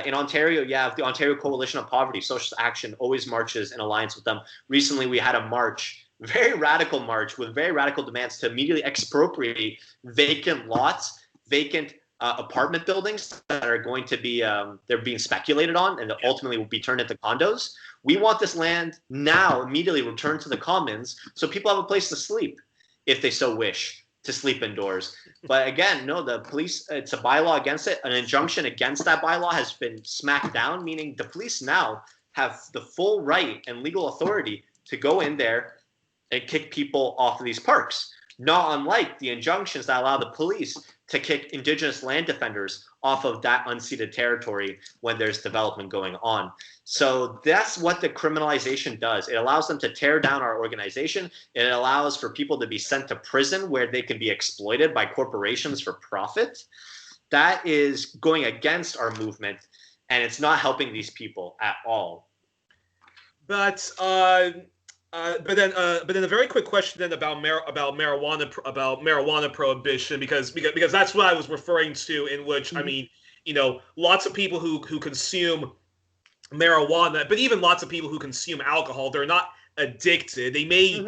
In Ontario, you have the Ontario Coalition on Poverty. Socialist Action always marches in alliance with them. Recently, we had a march, very radical march with very radical demands to immediately expropriate vacant lots, vacant apartment buildings that are going to be, they're being speculated on and ultimately will be turned into condos. We want this land now immediately returned to the commons so people have a place to sleep if they so wish to sleep indoors. But again, no, the police, it's a bylaw against it. An injunction against that bylaw has been smacked down, meaning the police now have the full right and legal authority to go in there and kick people off of these parks. not unlike the injunctions that allow the police to kick indigenous land defenders off of that unceded territory when there's development going on. So that's what the criminalization does. It allows them to tear down our organization. It allows for people to be sent to prison where they can be exploited by corporations for profit. That is going against our movement, and it's not helping these people at all. But then a very quick question then about marijuana prohibition, because that's what I was referring to, in which I mean, lots of people who consume marijuana, but even lots of people who consume alcohol, they're not addicted. They may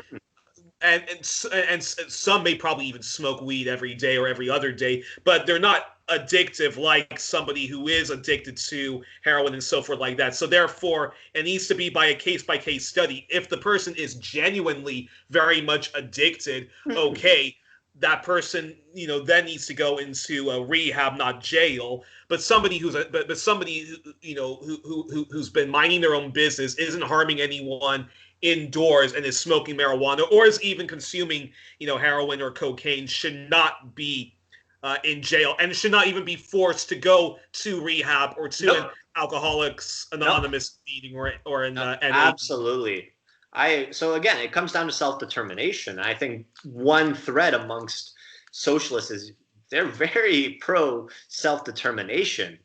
and some may probably even smoke weed every day or every other day, but they're not addictive like somebody who is addicted to heroin and so forth like that. So therefore, it needs to be by a case-by-case study. If the person is genuinely very much addicted, okay, that person, then needs to go into a rehab, not jail. But somebody who's who's been minding their own business, isn't harming anyone indoors, and is smoking marijuana, or is even consuming, heroin or cocaine, should not be in jail, and should not even be forced to go to rehab or to an Alcoholics Anonymous meeting or an absolutely. So again, it comes down to self-determination. I think one thread amongst socialists is they're very pro self-determination.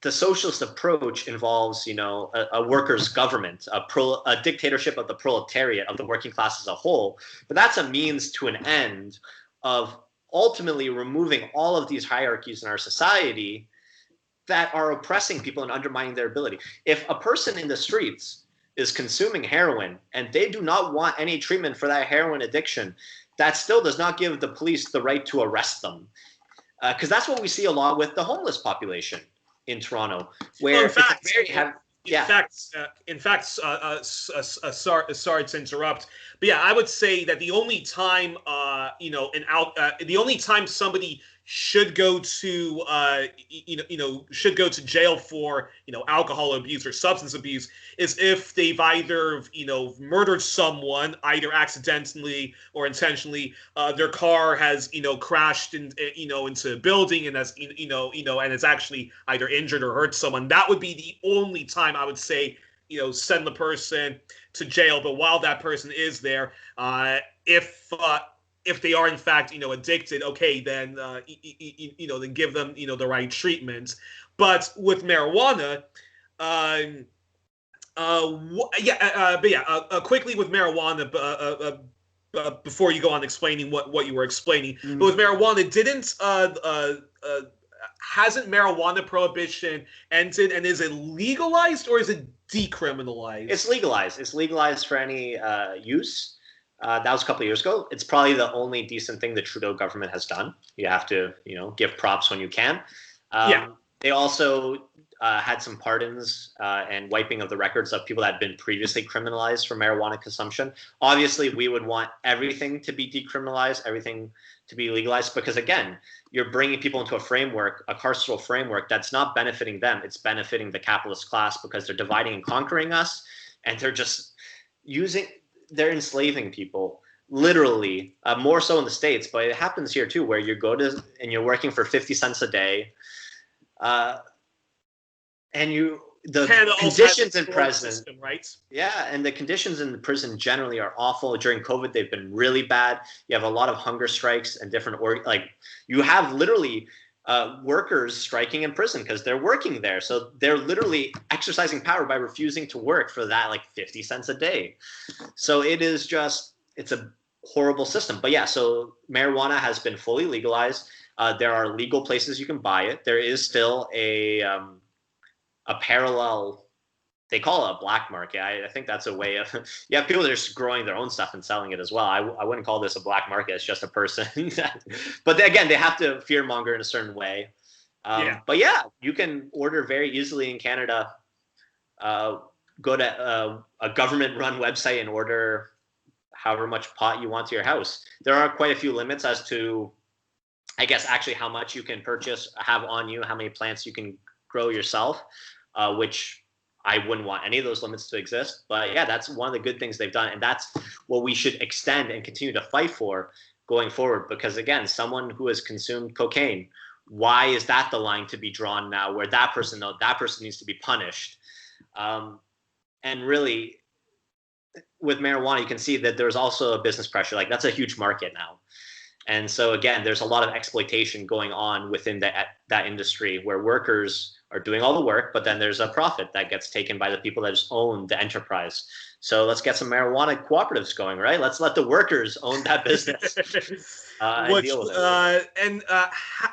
The socialist approach involves, a workers' government, a dictatorship of the proletariat, of the working class as a whole. But that's a means to an end of ultimately removing all of these hierarchies in our society that are oppressing people and undermining their ability. If a person in the streets is consuming heroin and they do not want any treatment for that heroin addiction, that still does not give the police the right to arrest them. Because that's what we see a lot with the homeless population in Toronto, where sorry to interrupt, but yeah, I would say that the only time, the only time somebody should go to, should go to jail for, alcohol abuse or substance abuse is if they've either, murdered someone, either accidentally or intentionally. Their car has, crashed into a building and has, and has actually either injured or hurt someone. That would be the only time I would say, send the person to jail. But while that person is there, if they are in fact, addicted, okay, then then give them, the right treatment. But with marijuana, quickly with marijuana, before you go on explaining what you were explaining, but with marijuana, hasn't marijuana prohibition ended, and is it legalized or is it decriminalized? It's legalized. It's legalized for any use. That was a couple of years ago. It's probably the only decent thing the Trudeau government has done. You have to, give props when you can. They also had some pardons and wiping of the records of people that had been previously criminalized for marijuana consumption. Obviously, we would want everything to be decriminalized, everything to be legalized, because again, you're bringing people into a framework, a carceral framework that's not benefiting them. It's benefiting the capitalist class because they're dividing and conquering us, and they're just they're enslaving people, literally, more so in the States, but it happens here too, where you go to and you're working for 50 cents a day, and the conditions in prison, system, right? Yeah, and the conditions in the prison generally are awful. During COVID, they've been really bad. You have a lot of hunger strikes and different you have literally workers striking in prison because they're working there. So they're literally exercising power by refusing to work for that 50 cents a day. So it's a horrible system. But yeah, so marijuana has been fully legalized. There are legal places you can buy it. There is still a parallel, they call it a black market. I think that's a way of, you have people that are just growing their own stuff and selling it as well. I wouldn't call this a black market. It's just a person. But again, they have to fearmonger in a certain way. But yeah, you can order very easily in Canada. Go to a government-run website and order however much pot you want to your house. There are quite a few limits as to, I guess, actually how much you can purchase, have on you, how many plants you can grow yourself, which I wouldn't want any of those limits to exist. But yeah, that's one of the good things they've done. And that's what we should extend and continue to fight for going forward. Because again, someone who has consumed cocaine, why is that the line to be drawn now where that person needs to be punished? And really, with marijuana, you can see that there's also a business pressure. Like, that's a huge market now. And so again, there's a lot of exploitation going on within that industry where workers are doing all the work, but then there's a profit that gets taken by the people that just own the enterprise. So let's get some marijuana cooperatives going, right? Let's let the workers own that business. And deal with it.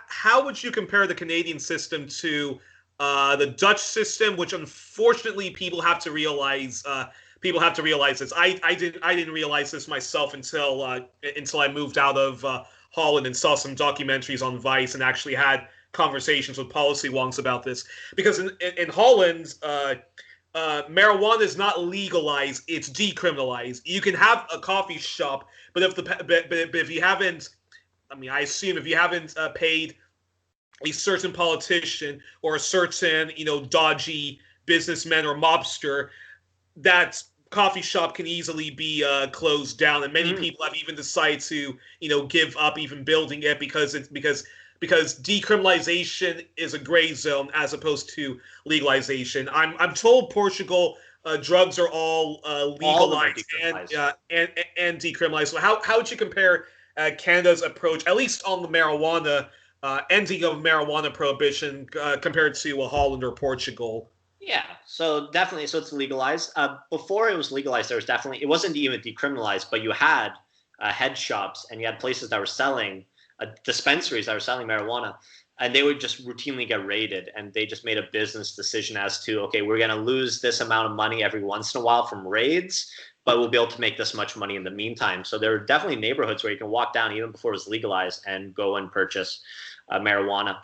How would you compare the Canadian system to the Dutch system, which unfortunately people have to realize this. I didn't realize this myself until I moved out of Holland and saw some documentaries on Vice and actually had conversations with policy wonks about this. Because in Holland, marijuana is not legalized; it's decriminalized. You can have a coffee shop, but if you haven't, I assume if you haven't paid a certain politician or a certain dodgy businessman or mobster, that coffee shop can easily be closed down, and many people have even decided to give up even building it because decriminalization is a gray zone as opposed to legalization. I'm told Portugal drugs are all legalized and decriminalized. So how would you compare Canada's approach, at least on the marijuana ending of marijuana prohibition, compared to Holland or Portugal? Yeah, so definitely, so it's legalized. Before it was legalized, it wasn't even decriminalized, but you had head shops and you had places that were selling, dispensaries that were selling marijuana, and they would just routinely get raided, and they just made a business decision as to, okay, we're going to lose this amount of money every once in a while from raids, but we'll be able to make this much money in the meantime. So there are definitely neighborhoods where you can walk down even before it was legalized and go and purchase marijuana.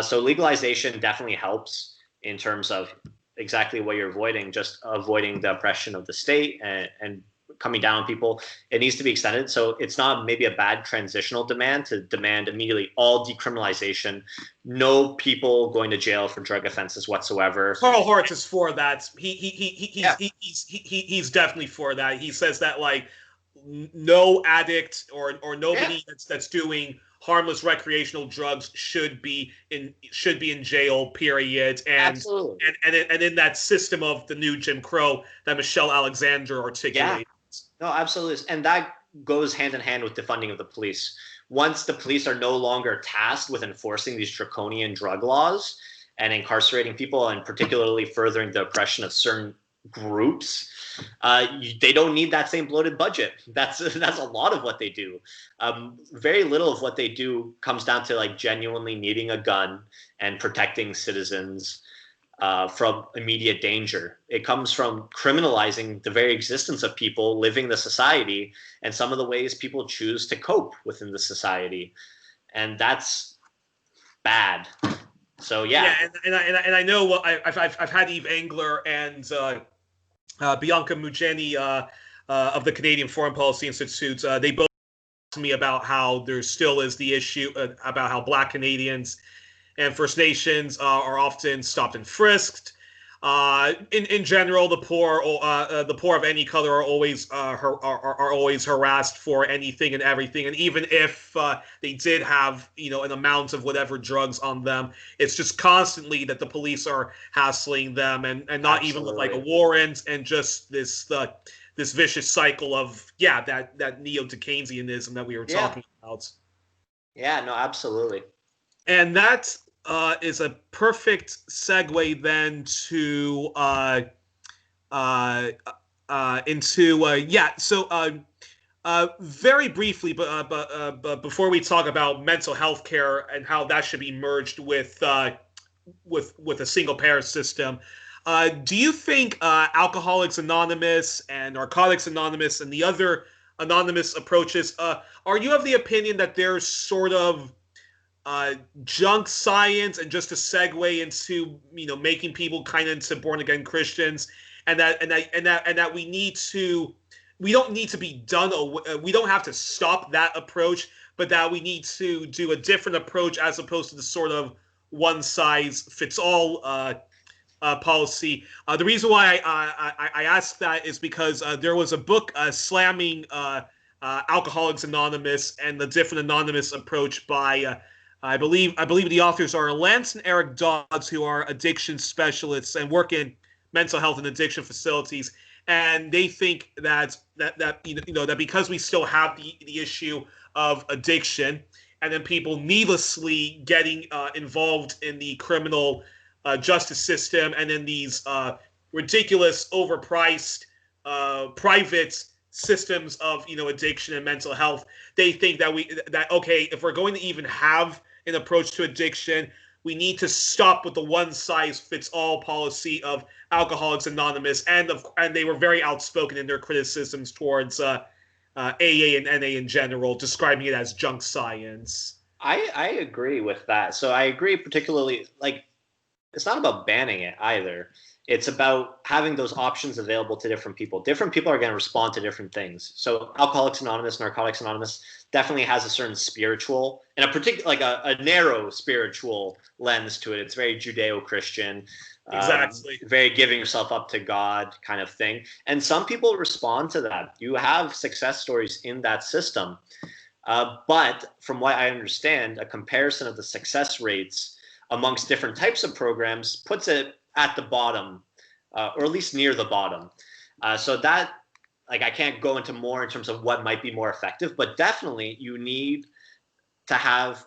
So legalization definitely helps in terms of exactly what you're avoiding, just avoiding the oppression of the state and coming down on people. It needs to be extended. So it's not maybe a bad transitional demand to demand immediately all decriminalization, no people going to jail for drug offenses whatsoever. Carl Hart is for that. He's definitely for that. He says that like no addict or nobody that's doing harmless recreational drugs should be in jail, period. And in that system of the new Jim Crow that Michelle Alexander articulated. No, absolutely. And that goes hand in hand with defunding of the police. Once the police are no longer tasked with enforcing these draconian drug laws and incarcerating people, and particularly furthering the oppression of certain groups, they don't need that same bloated budget. That's a lot of what they do. Very little of what they do comes down to like genuinely needing a gun and protecting citizens from immediate danger. It comes from criminalizing the very existence of people living the society and some of the ways people choose to cope within the society, and that's bad. So yeah, and I know I've had Eve Engler and Bianca Mugeni of the Canadian Foreign Policy Institute. They both talked to me about how there still is the issue about how Black Canadians and First Nations are often stopped and frisked. In general, the poor of any color are always harassed for anything and everything. And even if they did have an amount of whatever drugs on them, it's just constantly that the police are hassling them and not Absolutely. Even with like a warrant, and just this vicious cycle of that neo-Keynesianism that we were talking about. Yeah, no, absolutely. And that is a perfect segue then to very briefly, but before we talk about mental health care and how that should be merged with a single payer system, do you think Alcoholics Anonymous and Narcotics Anonymous and the other anonymous approaches, are you of the opinion that there's sort of junk science and just a segue into making people kind of into born again Christians, and that we don't need to be done, we don't have to stop that approach, but that we need to do a different approach as opposed to the sort of one size fits all policy. The reason why I asked that is because there was a book slamming Alcoholics Anonymous and the different anonymous approach by I believe the authors are Lance and Eric Dodds, who are addiction specialists and work in mental health and addiction facilities. And they think that that because we still have the issue of addiction, and then people needlessly getting involved in the criminal justice system, and in these ridiculous, overpriced private systems of addiction and mental health, they think that okay, if we're going to even have an approach to addiction, we need to stop with the one-size-fits-all policy of Alcoholics Anonymous, and they were very outspoken in their criticisms towards AA and NA in general, describing it as junk science. I agree with that. So I agree particularly, like, it's not about banning it either. It's about having those options available to different people. Different people are going to respond to different things. So Alcoholics Anonymous, Narcotics Anonymous definitely has a certain spiritual and a particular, like a narrow spiritual lens to it. It's very Judeo-Christian, exactly, very giving yourself up to God kind of thing. And some people respond to that. You have success stories in that system. But from what I understand, a comparison of the success rates amongst different types of programs puts it at the bottom, or at least near the bottom. So that, like, I can't go into more in terms of what might be more effective, but definitely you need to have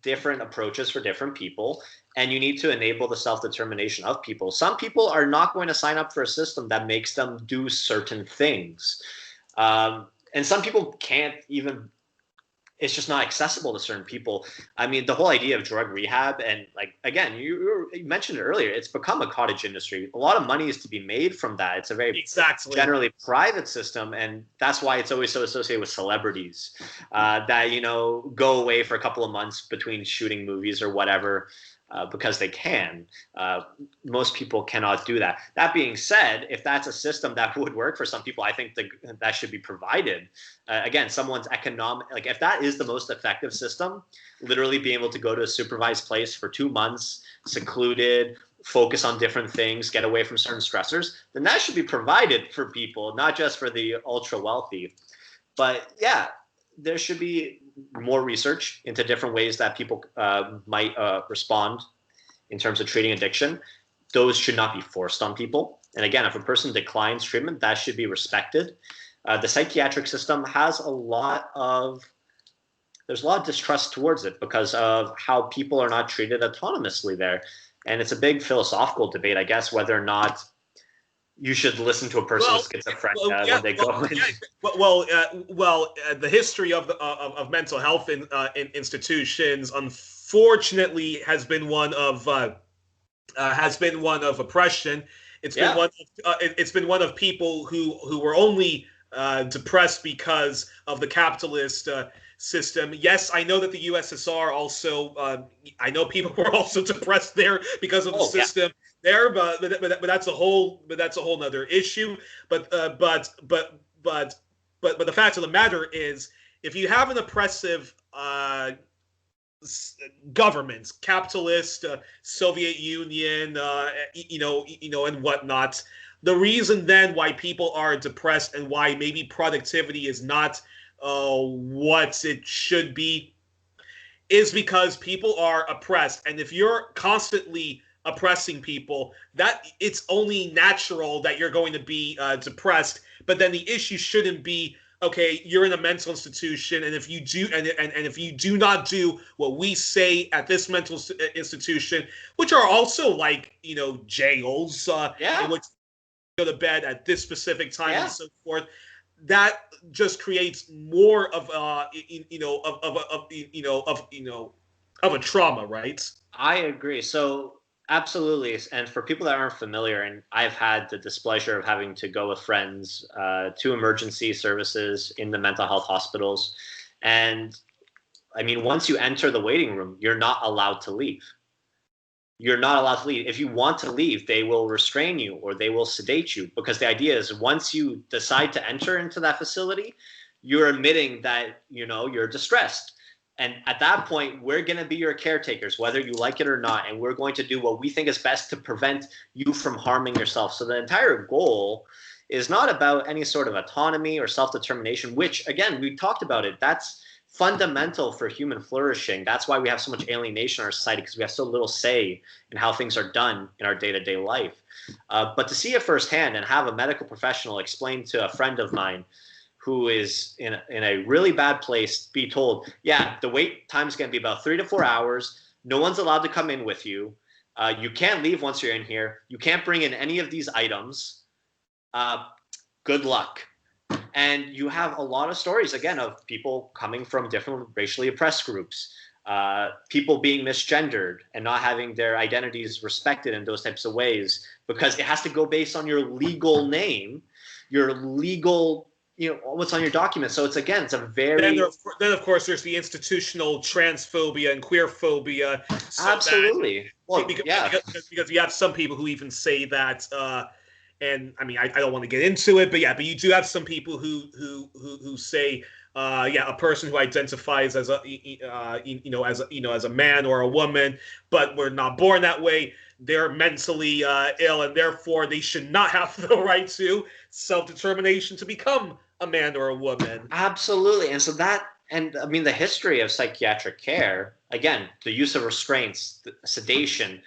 different approaches for different people, and you need to enable the self-determination of people. Some people are not going to sign up for a system that makes them do certain things. And some people can't even, it's just not accessible to certain people. I mean, the whole idea of drug rehab, and like, again, you mentioned it earlier, it's become a cottage industry. A lot of money is to be made from that. It's a very generally private system, and that's why it's always so associated with celebrities that, go away for a couple of months between shooting movies or whatever. Because they can. Most people cannot do that. That being said, if that's a system that would work for some people, I think that should be provided. Again, someone's economic, like if that is the most effective system, literally being able to go to a supervised place for 2 months, secluded, focus on different things, get away from certain stressors, then that should be provided for people, not just for the ultra wealthy. But yeah, there should be more research into different ways that people might respond in terms of treating addiction. Those should not be forced on people. And again, if a person declines treatment, that should be respected. The psychiatric system has there's a lot of distrust towards it because of how people are not treated autonomously there. And it's a big philosophical debate, I guess, whether or not you should listen to a person with schizophrenia when they go in. The history of mental health in institutions, unfortunately, has been one of oppression. It's been one of people who were only depressed because of the capitalist system. Yes, I know that the USSR also. I know people were also depressed there because of the system. Yeah. There, but that's a whole nother issue. But the fact of the matter is, if you have an oppressive government, capitalist, Soviet Union, and whatnot, the reason then why people are depressed and why maybe productivity is not what it should be is because people are oppressed, and if you're constantly oppressing people, that it's only natural that you're going to be depressed. But then the issue shouldn't be, okay, you're in a mental institution, and if you do and if you do not do what we say at this mental institution, which are also like jails, in which you go to bed at this specific time and so forth, that just creates more of a trauma, right? I agree. So absolutely. And for people that aren't familiar, and I've had the displeasure of having to go with friends to emergency services in the mental health hospitals. And I mean, once you enter the waiting room, you're not allowed to leave. You're not allowed to leave. If you want to leave, they will restrain you or they will sedate you, because the idea is once you decide to enter into that facility, you're admitting that, you're distressed. And at that point, we're going to be your caretakers, whether you like it or not. And we're going to do what we think is best to prevent you from harming yourself. So the entire goal is not about any sort of autonomy or self-determination, which, again, we talked about it. That's fundamental for human flourishing. That's why we have so much alienation in our society, because we have so little say in how things are done in our day-to-day life. But to see it firsthand and have a medical professional explain to a friend of mine who is in a really bad place be told, yeah, the wait time is going to be about 3 to 4 hours. No one's allowed to come in with you. You can't leave once you're in here. You can't bring in any of these items. Good luck. And you have a lot of stories, again, of people coming from different racially oppressed groups, people being misgendered and not having their identities respected in those types of ways, because it has to go based on your legal name, your legal, what's on your document. So it's a very... Then of course, there's the institutional transphobia and queerphobia. So absolutely. Because you have some people who even say that... and I mean, I don't want to get into it, but you do have some people who say, a person who identifies as as a man or a woman, but we're not born that way. They're mentally ill, and therefore they should not have the right to self-determination to become a man or a woman. Absolutely, and so the history of psychiatric care, again, the use of restraints, sedation.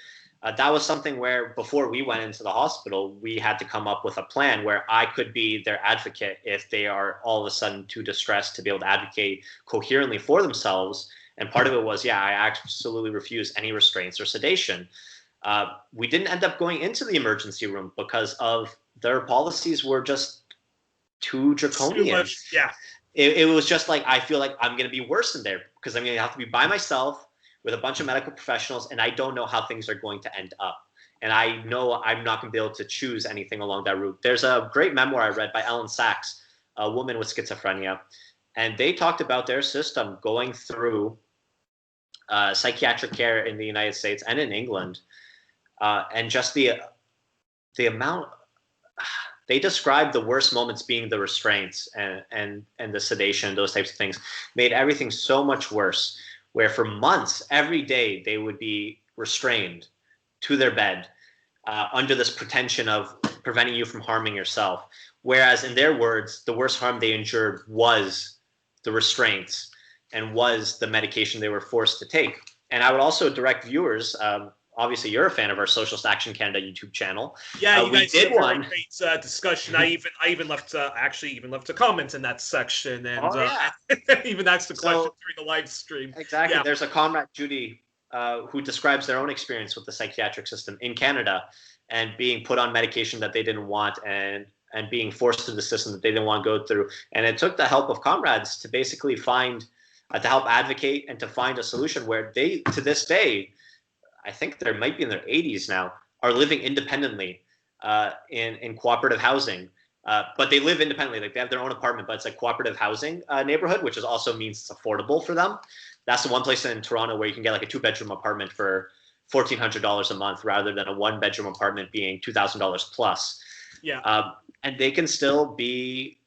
That was something where before we went into the hospital, we had to come up with a plan where I could be their advocate if they are all of a sudden too distressed to be able to advocate coherently for themselves. And part of it was, I absolutely refuse any restraints or sedation. We didn't end up going into the emergency room because of their policies were just too draconian. Too much, yeah. It was just like, I feel like I'm going to be worse in there because I'm going to have to be by myself with a bunch of medical professionals, and I don't know how things are going to end up. And I know I'm not going to be able to choose anything along that route. There's a great memoir I read by Ellen Sachs, a woman with schizophrenia, and they talked about their system going through psychiatric care in the United States and in England, and just the amount. They described the worst moments being the restraints and the sedation, those types of things, made everything so much worse. Where for months, every day, they would be restrained to their bed under this pretension of preventing you from harming yourself. Whereas in their words, the worst harm they endured was the restraints and was the medication they were forced to take. And I would also direct viewers, obviously you're a fan of our Socialist Action Canada YouTube channel. Yeah, you guys did one great discussion. I even left a comment in that section, and even asked the question during the live stream. Exactly. Yeah. There's a comrade, Judy, who describes their own experience with the psychiatric system in Canada and being put on medication that they didn't want and being forced to the system that they didn't want to go through. And it took the help of comrades to basically find, to help advocate and to find a solution where they, to this day, I think they might be in their 80s now, are living independently in cooperative housing. But they live independently. Like they have their own apartment, but it's a cooperative housing neighborhood, which also means it's affordable for them. That's the one place in Toronto where you can get like a 2-bedroom apartment for $1,400 a month rather than a 1-bedroom apartment being $2,000 plus. Yeah. And they can still be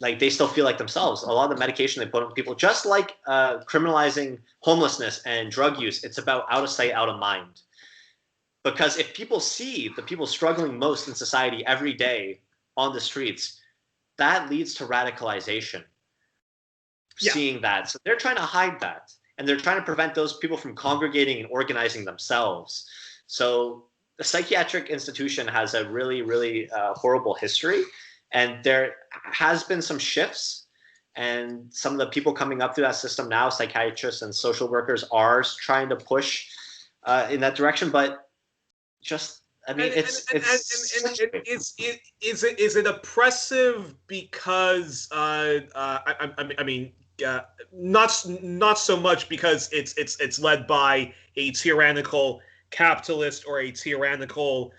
like, they still feel like themselves. A lot of the medication they put on people, just like criminalizing homelessness and drug use, it's about out of sight, out of mind. Because if people see the people struggling most in society every day on the streets, that leads to radicalization. Yeah. Seeing that. So they're trying to hide that. And they're trying to prevent those people from congregating and organizing themselves. So the psychiatric institution has a really, really horrible history. And there has been some shifts, and some of the people coming up through that system now, psychiatrists and social workers, are trying to push in that direction. But just, I mean, is it oppressive because not so much because it's led by a tyrannical capitalist or a tyrannical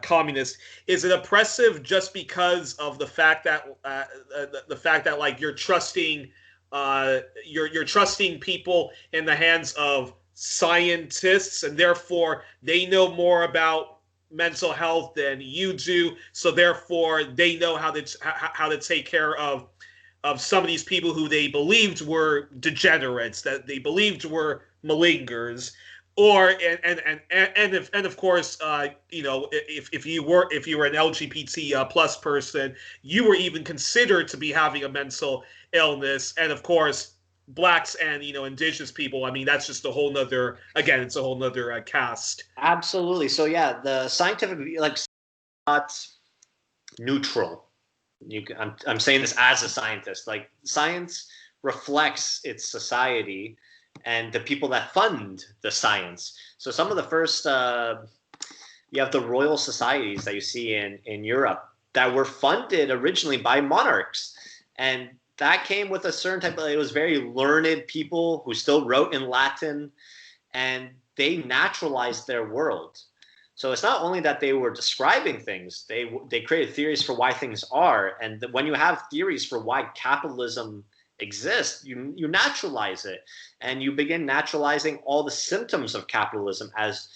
communist. Is it oppressive just because of the fact that like you're trusting people in the hands of scientists, and therefore they know more about mental health than you do, so therefore they know how to take care of some of these people who they believed were degenerates, that they believed were malingers, or and of course, if you were an LGBT plus person, you were even considered to be having a mental illness, and of course, blacks and indigenous people. I mean, that's just a whole nother. Again, it's a whole nother cast. Absolutely. So yeah, the scientific not neutral. I'm saying this as a scientist. Like, science reflects its society and the people that fund the science. So some of the first, you have the royal societies that you see in Europe that were funded originally by monarchs, and that came with a certain type of, it was very learned people who still wrote in Latin, and they naturalized their world. So it's not only that they were describing things, they created theories for why things are. And when you have theories for why capitalism exists, you naturalize it. And you begin naturalizing all the symptoms of capitalism as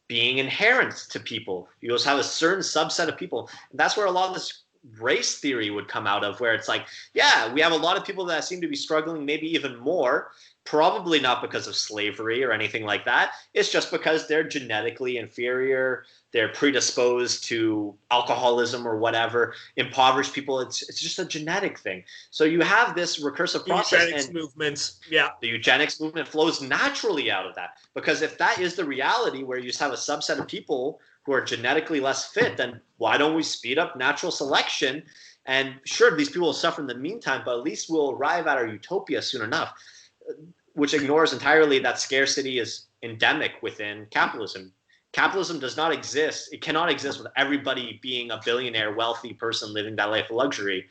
being inherent to people. You also have a certain subset of people. And that's where a lot of this race theory would come out of, where it's like, yeah, we have a lot of people that seem to be struggling maybe even more, probably not because of slavery or anything like that. It's just because they're genetically inferior, they're predisposed to alcoholism or whatever, impoverished people. It's just a genetic thing. So you have this recursive process. Eugenics movements, yeah. The eugenics movement flows naturally out of that, because if that is the reality, where you just have a subset of people who are genetically less fit, then why don't we speed up natural selection? And sure, these people will suffer in the meantime, but at least we'll arrive at our utopia soon enough, which ignores entirely that scarcity is endemic within capitalism. Capitalism does not exist. It cannot exist with everybody being a billionaire, wealthy person living that life of luxury,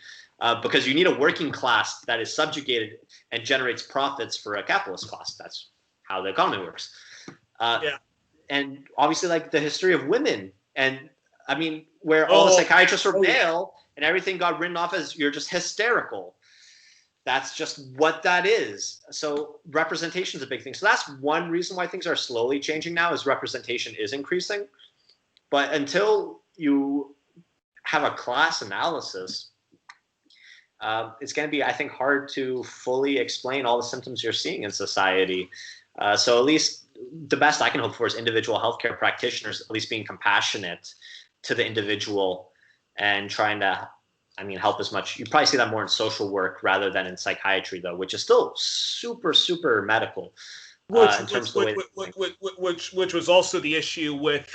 because you need a working class that is subjugated and generates profits for a capitalist class. That's how the economy works. And obviously, like, the history of women, and I mean, where all the psychiatrists were male and everything got written off as you're just hysterical. That's just what that is. So representation is a big thing. So that's one reason why things are slowly changing now, is representation is increasing. But until you have a class analysis, it's going to be, I think, hard to fully explain all the symptoms you're seeing in society. So at least the best I can hope for is individual healthcare practitioners at least being compassionate to the individual and trying to, help as much. You probably see that more in social work rather than in psychiatry, though, which is still super, super medical. Which was also the issue with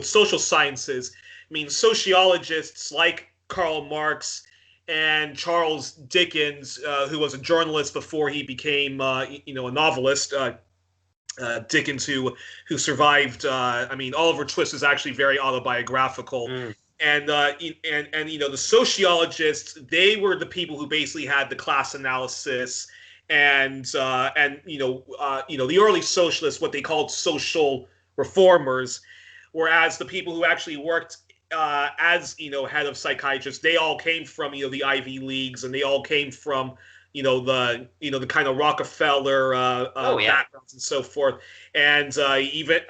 social sciences. I mean, sociologists like Karl Marx and Charles Dickens, who was a journalist before he became a novelist. Dickens, who survived. Oliver Twist is actually very autobiographical. And the sociologists, they were the people who basically had the class analysis, and the early socialists, what they called social reformers, whereas the people who actually worked as head of psychiatrists, they all came from the Ivy Leagues, and they all came from the kind of Rockefeller backgrounds and so forth, and even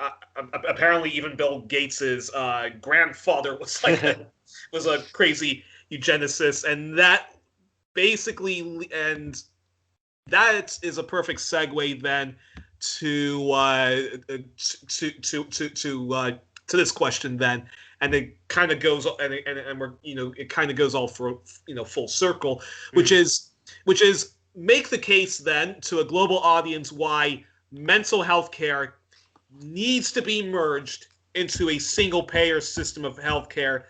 apparently even Bill Gates's grandfather was was a crazy eugenicist, and that basically, and that is a perfect segue then to this question then, and it kind of goes and we're it kind of goes all for full circle, which is make the case then to a global audience why mental health care needs to be merged into a single payer system of healthcare,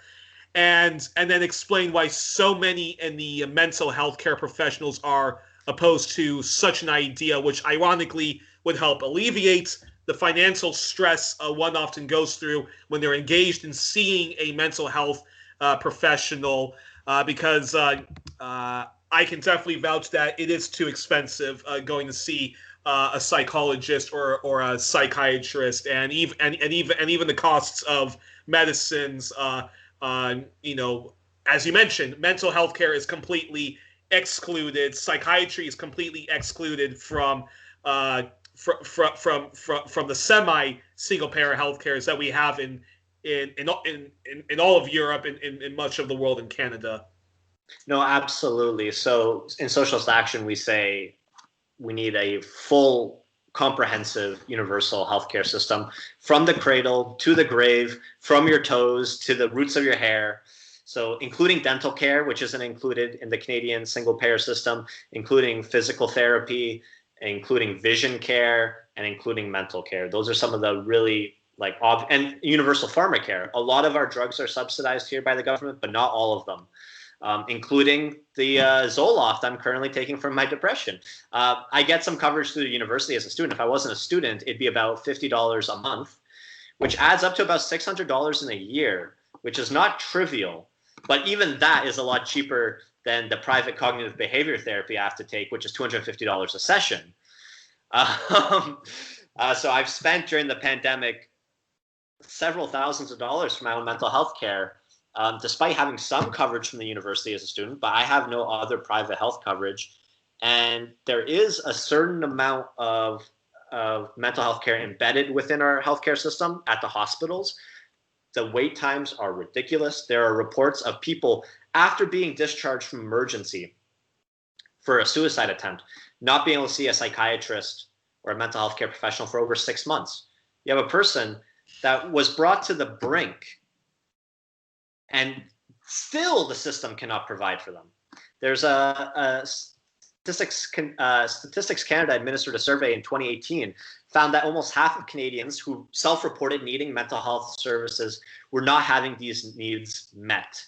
and then explain why so many in the mental health care professionals are opposed to such an idea, which ironically would help alleviate the financial stress one often goes through when they're engaged in seeing a mental health professional, because I can definitely vouch that it is too expensive going to see a psychologist or a psychiatrist, and even the costs of medicines. As you mentioned, mental health care is completely excluded. Psychiatry is completely excluded from the semi single payer healthcares that we have in all of Europe and in much of the world, in Canada. No, absolutely. So in Socialist Action, we say we need a full, comprehensive, universal healthcare system from the cradle to the grave, from your toes to the roots of your hair. So including dental care, which isn't included in the Canadian single-payer system, including physical therapy, including vision care, and including mental care. Those are some of the really and universal pharmacare. A lot of our drugs are subsidized here by the government, but not all of them. Including the Zoloft I'm currently taking from my depression. I get some coverage through the university as a student. If I wasn't a student, it'd be about $50 a month, which adds up to about $600 in a year, which is not trivial. But even that is a lot cheaper than the private cognitive behavior therapy I have to take, which is $250 a session. So I've spent during the pandemic several thousands of dollars for my own mental health care. Despite having some coverage from the university as a student, but I have no other private health coverage. And there is a certain amount of mental health care embedded within our healthcare system at the hospitals. The wait times are ridiculous. There are reports of people after being discharged from emergency for a suicide attempt, not being able to see a psychiatrist or a mental health care professional for over 6 months. You have a person that was brought to the brink and still the system cannot provide for them. There's a Statistics Canada administered a survey in 2018, found that almost half of Canadians who self-reported needing mental health services were not having these needs met.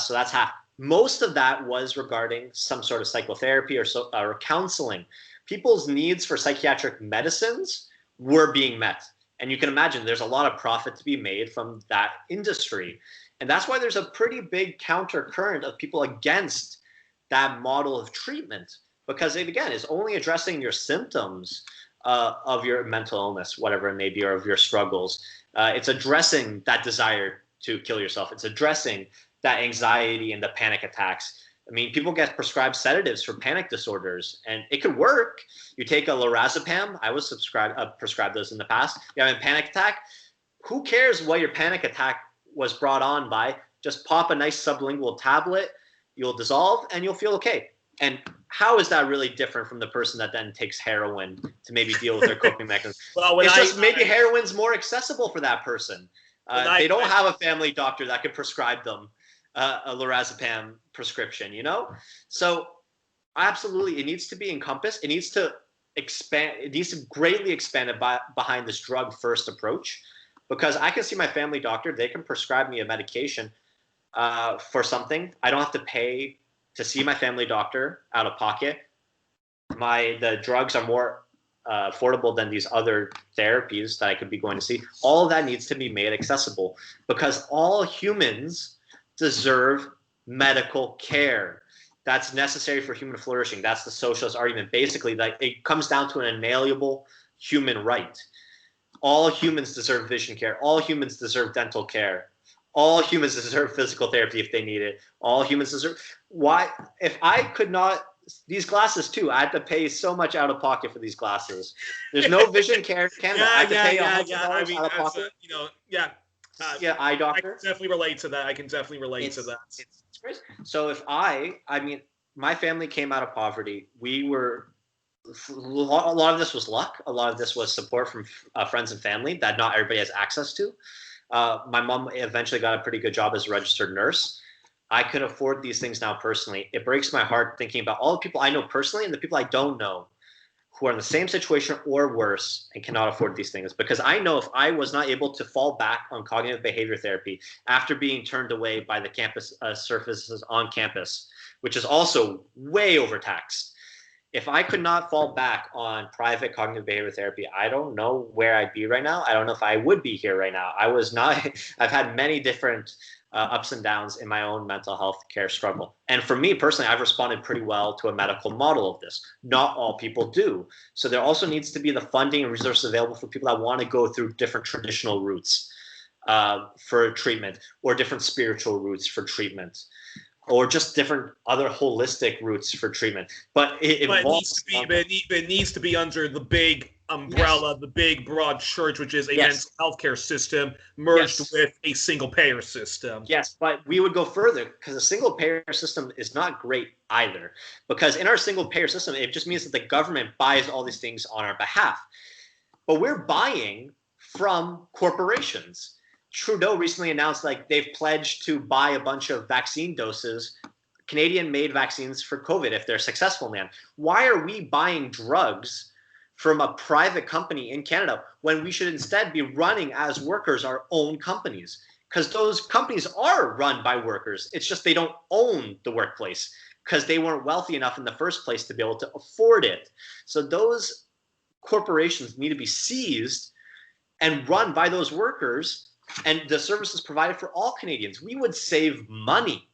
So that's half. Most of that was regarding some sort of psychotherapy or counseling. People's needs for psychiatric medicines were being met. And you can imagine there's a lot of profit to be made from that industry. And that's why there's a pretty big counter current of people against that model of treatment, because it, again, is only addressing your symptoms of your mental illness, whatever it may be, or of your struggles. It's addressing that desire to kill yourself. It's addressing that anxiety and the panic attacks. I mean, people get prescribed sedatives for panic disorders, and it could work. You take a lorazepam. I was prescribed those in the past. You have a panic attack. Who cares what your panic attack was brought on by? Just pop a nice sublingual tablet, you'll dissolve, and you'll feel okay. And how is that really different from the person that then takes heroin to maybe deal with their coping mechanism? Well, it's just maybe heroin's more accessible for that person. They don't have a family doctor that could prescribe them a lorazepam prescription, you know? So absolutely, it needs to be encompassed. It needs to expand. It needs to greatly expand it behind this drug-first approach. Because I can see my family doctor, they can prescribe me a medication for something. I don't have to pay to see my family doctor out of pocket. The drugs are more affordable than these other therapies that I could be going to see. All of that needs to be made accessible because all humans deserve medical care. That's necessary for human flourishing. That's the socialist argument. Basically, like it comes down to an inalienable human right. All humans deserve vision care. All humans deserve dental care. All humans deserve physical therapy if they need it. All humans deserve. Why? If I could not, these glasses too, I had to pay so much out of pocket for these glasses. There's no vision care in Canada. I have to pay $100 out of pocket. Eye doctor. I can definitely relate to that. to that. It's crazy. So if my family came out of poverty. A lot of this was luck. A lot of this was support from friends and family that not everybody has access to. My mom eventually got a pretty good job as a registered nurse. I could afford these things now personally. It breaks my heart thinking about all the people I know personally and the people I don't know who are in the same situation or worse and cannot afford these things. Because I know if I was not able to fall back on cognitive behavior therapy after being turned away by the campus services on campus, which is also way overtaxed, if I could not fall back on private cognitive behavior therapy, I don't know where I'd be right now. I don't know if I would be here right now. I've had many different ups and downs in my own mental health care struggle. And for me personally, I've responded pretty well to a medical model of this. Not all people do. So there also needs to be the funding and resources available for people that want to go through different traditional routes for treatment or different spiritual routes for treatment. Or just different other holistic routes for treatment, but it needs to be under the big umbrella, the big broad church, which is a mental health care system merged with a single payer system. Yes, but we would go further because a single payer system is not great either. Because in our single payer system, it just means that the government buys all these things on our behalf. But we're buying from corporations. Trudeau recently announced like they've pledged to buy a bunch of vaccine doses, Canadian-made vaccines for COVID if they're successful, man. Why are we buying drugs from a private company in Canada when we should instead be running as workers our own companies? Because those companies are run by workers. It's just they don't own the workplace because they weren't wealthy enough in the first place to be able to afford it. So those corporations need to be seized and run by those workers, and the services provided for all Canadians. We would save money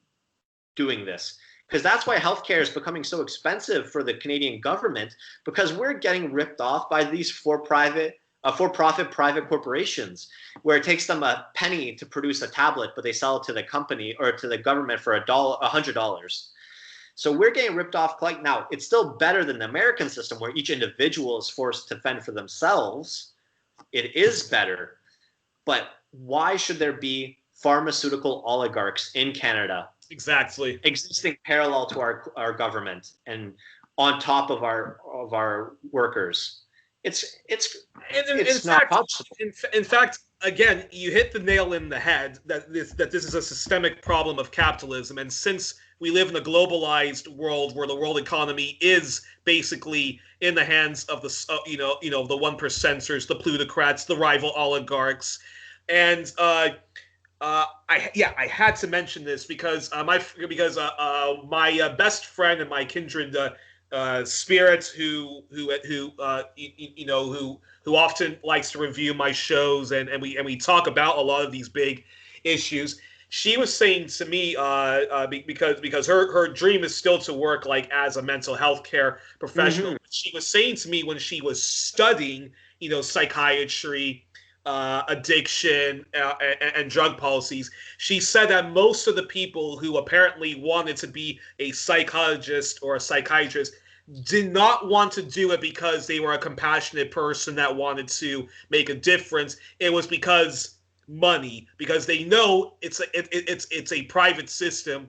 doing this, because that's why healthcare is becoming so expensive for the Canadian government, because we're getting ripped off by these for-profit private corporations, where it takes them a penny to produce a tablet, but they sell it to the company or to the government for $100. So we're getting ripped off. Like, now, it's still better than the American system where each individual is forced to fend for themselves. It is better. But why should there be pharmaceutical oligarchs in Canada? Exactly. Existing parallel to our government and on top of our workers. It's not possible. In fact, again, you hit the nail in the head that this is a systemic problem of capitalism. And since we live in a globalized world where the world economy is basically in the hands of the the 1%ers, the plutocrats, the rival oligarchs, and I had to mention this because my best friend and my kindred spirit who often likes to review my shows and we talk about a lot of these big issues. She was saying to me because her dream is still to work like as a mental health care professional. Mm-hmm. She was saying to me when she was studying psychiatry, addiction, and drug policies, she said that most of the people who apparently wanted to be a psychologist or a psychiatrist did not want to do it because they were a compassionate person that wanted to make a difference. It was because money, because they know it's a private system.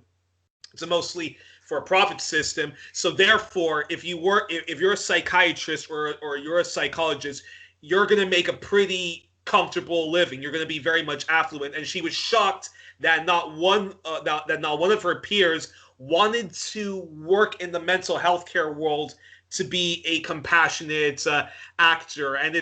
It's a mostly for-profit system. So therefore, if you're a psychiatrist or you're a psychologist, you're going to make a pretty comfortable living. You're going to be very much affluent. And she was shocked that not one of her peers wanted to work in the mental health care world to be a compassionate actor, and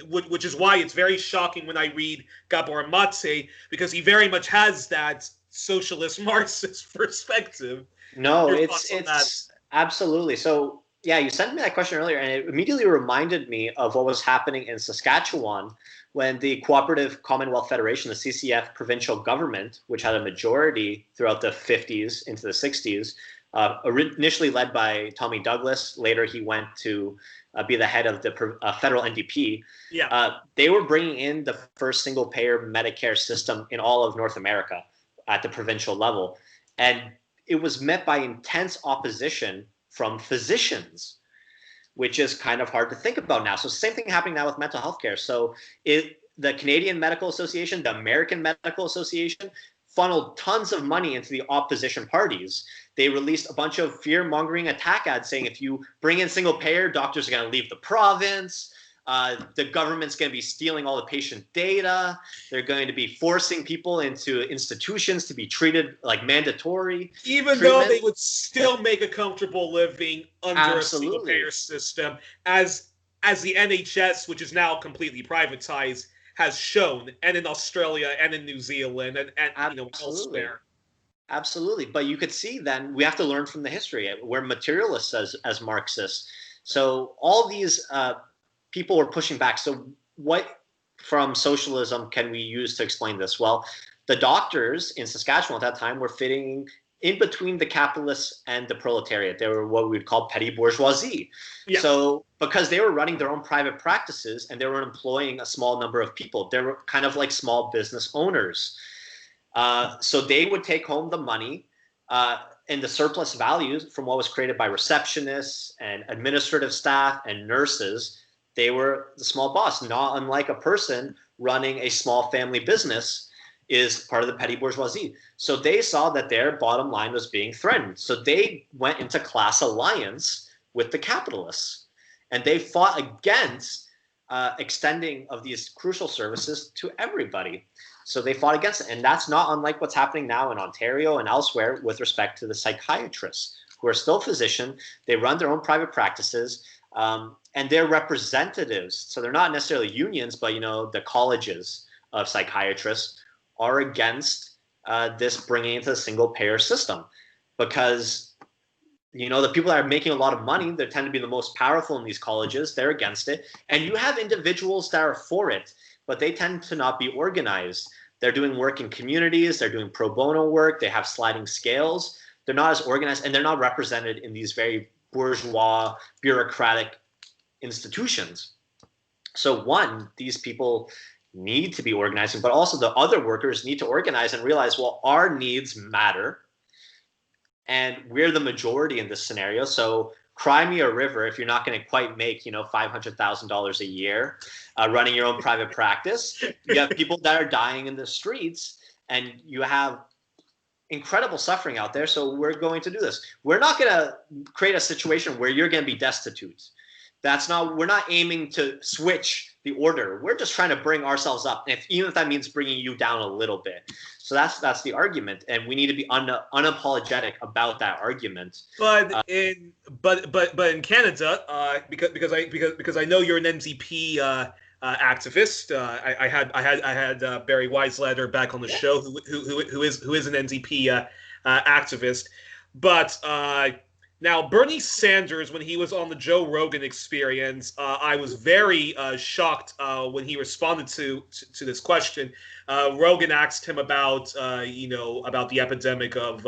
which is why it's very shocking when I read Gabor Mate, because he very much has that socialist Marxist perspective. No, it's absolutely. So yeah, you sent me that question earlier, and it immediately reminded me of what was happening in Saskatchewan when the Cooperative Commonwealth Federation, the CCF provincial government, which had a majority throughout the 50s into the 60s, initially led by Tommy Douglas. Later, he went to be the head of the federal NDP. Yeah. They were bringing in the first single-payer Medicare system in all of North America at the provincial level. And it was met by intense opposition from physicians, which is kind of hard to think about now. So same thing happening now with mental health care. So the Canadian Medical Association, the American Medical Association, funneled tons of money into the opposition parties. They released a bunch of fear-mongering attack ads saying if you bring in single payer, doctors are going to leave the province. The government's going to be stealing all the patient data. They're going to be forcing people into institutions to be treated like mandatory. Even though they would still make a comfortable living under a single payer system, as the NHS, which is now completely privatized, has shown, and in Australia and in New Zealand and elsewhere. Absolutely. But you could see then we have to learn from the history. We're materialists as Marxists. So all these people were pushing back. So what from socialism can we use to explain this? Well, the doctors in Saskatchewan at that time were fitting in between the capitalists and the proletariat. They were what we would call petty bourgeoisie. Yeah. So because they were running their own private practices and they were employing a small number of people, they were kind of like small business owners. So they would take home the money and the surplus values from what was created by receptionists and administrative staff and nurses. they were the small boss, not unlike a person running a small family business is part of the petty bourgeoisie. So they saw that their bottom line was being threatened. So they went into class alliance with the capitalists, and they fought against extending of these crucial services to everybody. So they fought against it. And that's not unlike what's happening now in Ontario and elsewhere with respect to the psychiatrists, who are still physicians. They run their own private practices, and they're representatives. So they're not necessarily unions, but, you know, the colleges of psychiatrists are against this bringing into the single payer system, because, you know, the people that are making a lot of money, they tend to be the most powerful in these colleges. They're against it. And you have individuals that are for it, but they tend to not be organized. They're doing work in communities. They're doing pro bono work. They have sliding scales. They're not as organized, and they're not represented in these very bourgeois, bureaucratic institutions. So one, these people need to be organizing, but also the other workers need to organize and realize, well, our needs matter, and we're the majority in this scenario. So cry me a river if you're not going to quite make, you know, $500,000 a year running your own private practice. You have people that are dying in the streets, and you have incredible suffering out there. So we're going to do this. We're not going to create a situation where you're going to be destitute. That's not, we're not aiming to switch the order. We're just trying to bring ourselves up, even if that means bringing you down a little bit. So that's the argument, and we need to be unapologetic about that argument. But in Canada, because I know you're an NDP activist. I had Barry Weisletter back on the show, who is an NDP activist, but. Now, Bernie Sanders, when he was on the Joe Rogan Experience, I was very shocked when he responded to this question. Rogan asked him about about the epidemic of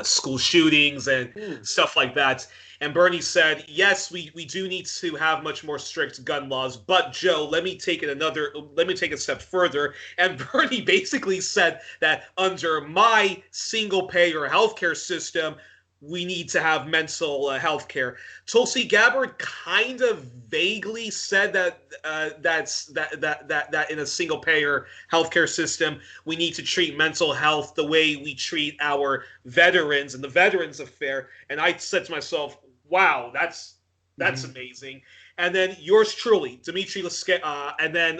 school shootings and stuff like that. And Bernie said, yes, we do need to have much more strict gun laws. But Joe, let me take a step further. And Bernie basically said that under my single payer healthcare system, we need to have mental health care. Tulsi Gabbard kind of vaguely said that in a single payer healthcare system, we need to treat mental health the way we treat our veterans and the Veterans Affair. And I said to myself, wow, that's amazing. And then yours truly, Dimitri Lescaris, and then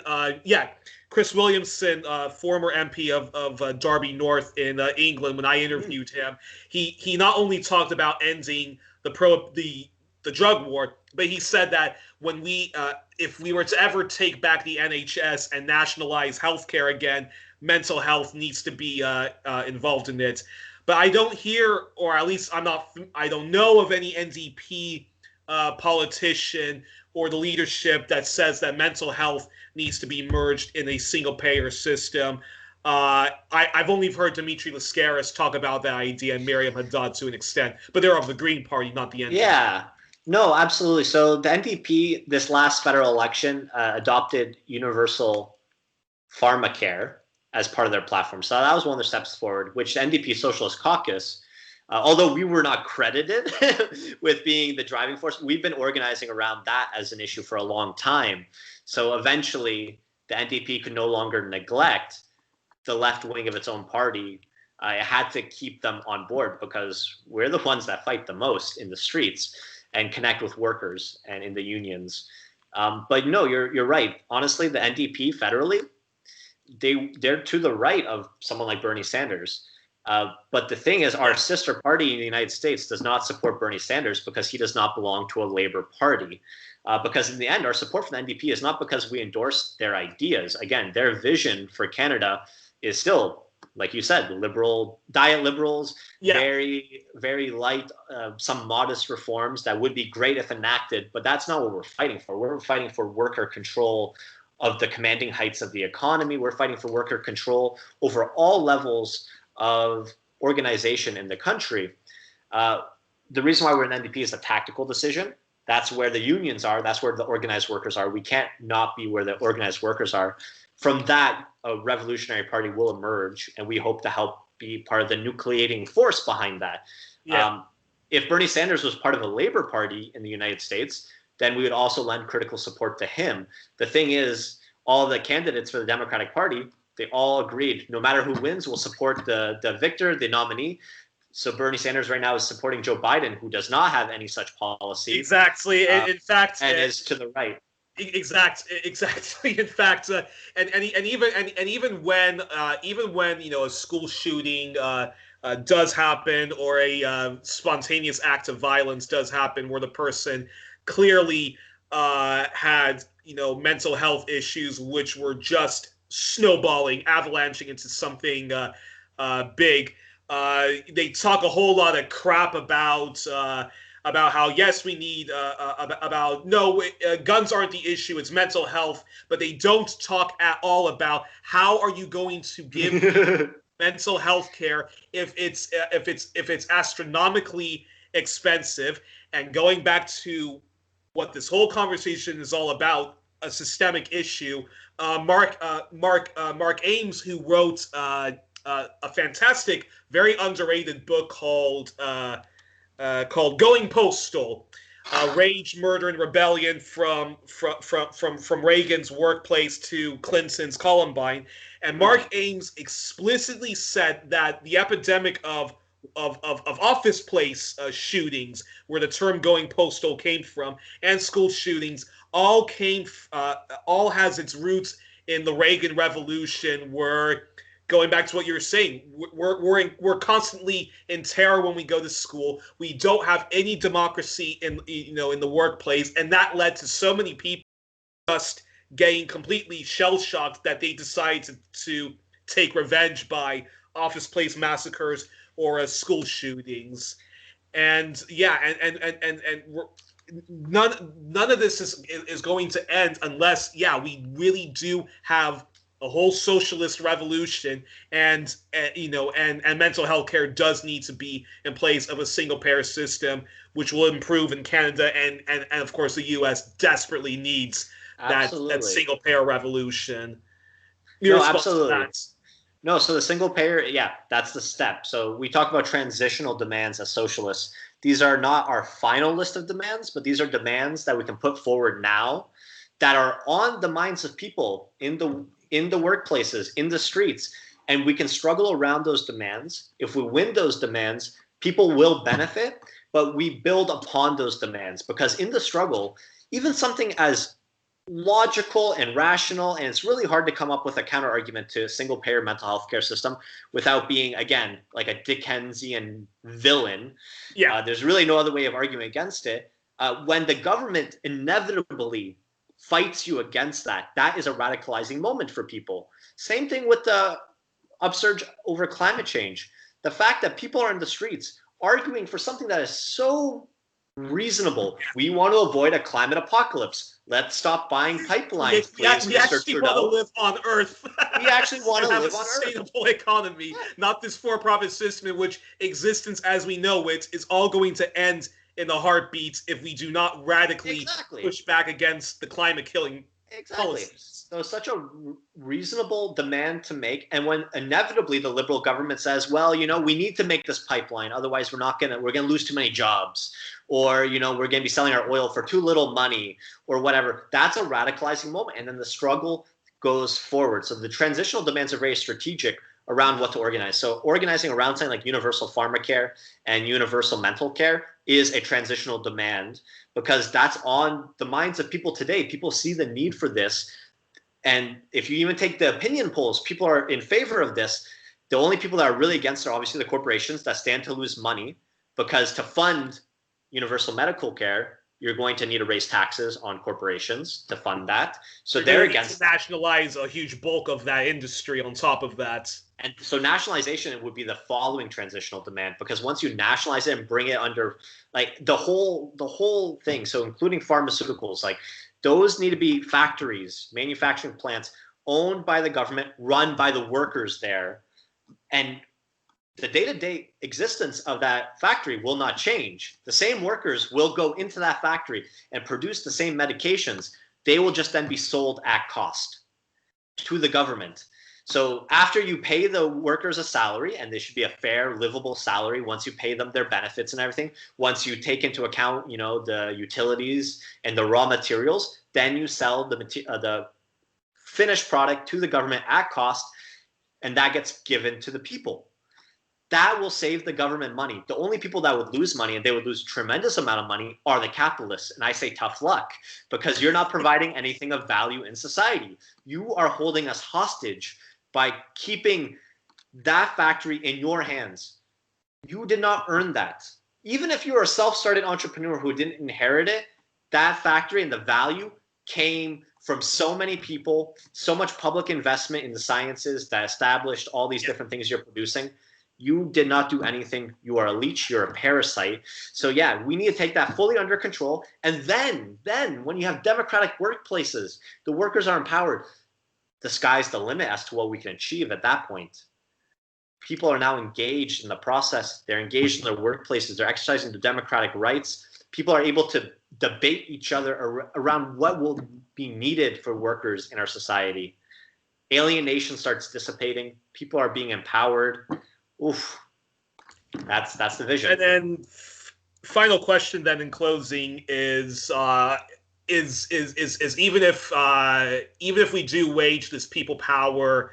Chris Williamson, former MP of Derby North in England. When I interviewed him, he not only talked about ending the drug war, but he said that when if we were to ever take back the NHS and nationalize healthcare again, mental health needs to be involved in it. But I don't hear, or at least I don't know of any NDP politician or the leadership that says that mental health needs to be merged in a single-payer system. I've only heard Dimitri Lescaris talk about that idea, and Miriam Haddad to an extent, but they're of the Green Party, not the NDP. Yeah, no, absolutely. So the NDP, this last federal election, adopted universal pharmacare as part of their platform. So that was one of the steps forward, which the NDP Socialist Caucus, although we were not credited with being the driving force, we've been organizing around that as an issue for a long time. So eventually, the NDP could no longer neglect the left wing of its own party. It had to keep them on board because we're the ones that fight the most in the streets and connect with workers and in the unions. But no, you're right. Honestly, the NDP federally, they're to the right of someone like Bernie Sanders. But the thing is, our sister party in the United States does not support Bernie Sanders because he does not belong to a Labour Party. Because in the end, our support for the NDP is not because we endorse their ideas. Again, their vision for Canada is still, like you said, liberal, diet liberals, very, very light, some modest reforms that would be great if enacted. But that's not what we're fighting for. We're fighting for worker control of the commanding heights of the economy. We're fighting for worker control over all levels of organization in the country. The reason why we're in NDP is a tactical decision. That's where the unions are. That's where the organized workers are. We can't not be where the organized workers are. From that, a revolutionary party will emerge, and we hope to help be part of the nucleating force behind that. If Bernie Sanders was part of a Labour Party in the United States, then we would also lend critical support to him. The thing is, all the candidates for the Democratic Party, they all agreed, no matter who wins, we'll support the victor, the nominee. So Bernie Sanders right now is supporting Joe Biden, who does not have any such policy. Exactly. In fact, and is to the right. Exactly. In fact, and even when a school shooting does happen, or a spontaneous act of violence does happen, where the person clearly had mental health issues, which were just snowballing, avalanching into something big. They talk a whole lot of crap about how, yes, we need guns aren't the issue, it's mental health, but they don't talk at all about how are you going to give mental health care if it's astronomically expensive. And going back to what this whole conversation is all about, a systemic issue. Mark Ames, who wrote a fantastic, very underrated book called Going Postal, Rage, Murder, and Rebellion from Reagan's workplace to Clinton's Columbine. And Mark Ames explicitly said that the epidemic of office place shootings, where the term "going postal" came from, and school shootings, all has its roots in the Reagan Revolution, where, going back to what you were saying, we're constantly in terror when we go to school. We don't have any democracy in the workplace, and that led to so many people just getting completely shell-shocked that they decided to take revenge by office place massacres or school shootings. And none of this is going to end unless we really do have a whole socialist revolution, and mental health care does need to be in place of a single payer system, which will improve in Canada, and of course the U.S. desperately needs that single payer revolution. Absolutely. No, so the single payer, that's the step. So we talk about transitional demands as socialists. These are not our final list of demands, but these are demands that we can put forward now that are on the minds of people in the workplaces, in the streets, and we can struggle around those demands. If we win those demands, people will benefit, but we build upon those demands, because in the struggle, even something as logical and rational, and it's really hard to come up with a counter argument to a single payer mental health care system without being, again, like a Dickensian villain. There's really no other way of arguing against it. When the government inevitably fights you against that is a radicalizing moment for people. Same thing with the upsurge over climate change. The fact that people are in the streets arguing for something that is so reasonable. We want to avoid a climate apocalypse. Let's stop buying pipelines, please, we actually want to live on Earth. We actually want to live on Earth. Have a sustainable economy, not this for-profit system in which existence as we know it is all going to end in a heartbeat if we do not radically push back against the climate-killing policies. So such a reasonable demand to make, and when inevitably the liberal government says, well, we need to make this pipeline, otherwise we're gonna lose too many jobs, or we're gonna be selling our oil for too little money, or whatever. That's a radicalizing moment, and then the struggle goes forward. So the transitional demands are very strategic around what to organize. So organizing around something like universal pharmacare and universal mental care is a transitional demand, because that's on the minds of people today. People see the need for this. And if you even take the opinion polls, people are in favor of this. The only people that are really against are obviously the corporations that stand to lose money, because to fund universal medical care, you're going to need to raise taxes on corporations to fund that. So they're against to nationalize a huge bulk of that industry on top of that. And so nationalization would be the following transitional demand, because once you nationalize it and bring it under like the whole thing, so including pharmaceuticals, like those need to be factories, manufacturing plants owned by the government, run by the workers there. And the day-to-day existence of that factory will not change. The same workers will go into that factory and produce the same medications. They will just then be sold at cost to the government. So after you pay the workers a salary, and they should be a fair, livable salary once you pay them their benefits and everything, once you take into account, the utilities and the raw materials, then you sell the finished product to the government at cost, and that gets given to the people. That will save the government money. The only people that would lose money, and they would lose a tremendous amount of money, are the capitalists. And I say tough luck, because you're not providing anything of value in society. You are holding us hostage by keeping that factory in your hands. You did not earn that. Even if you are a self-started entrepreneur who didn't inherit it, that factory and the value came from so many people, so much public investment in the sciences that established all these different things you're producing. You did not do anything. You are a leech. You're a parasite. So yeah, we need to take that fully under control. And then when you have democratic workplaces, the workers are empowered. The sky's the limit as to what we can achieve at that point. People are now engaged in the process. They're engaged in their workplaces. They're exercising their democratic rights. People are able to debate each other around what will be needed for workers in our society. Alienation starts dissipating. People are being empowered. Oof, that's the vision. And then, final question then in closing is even if we do wage this people power,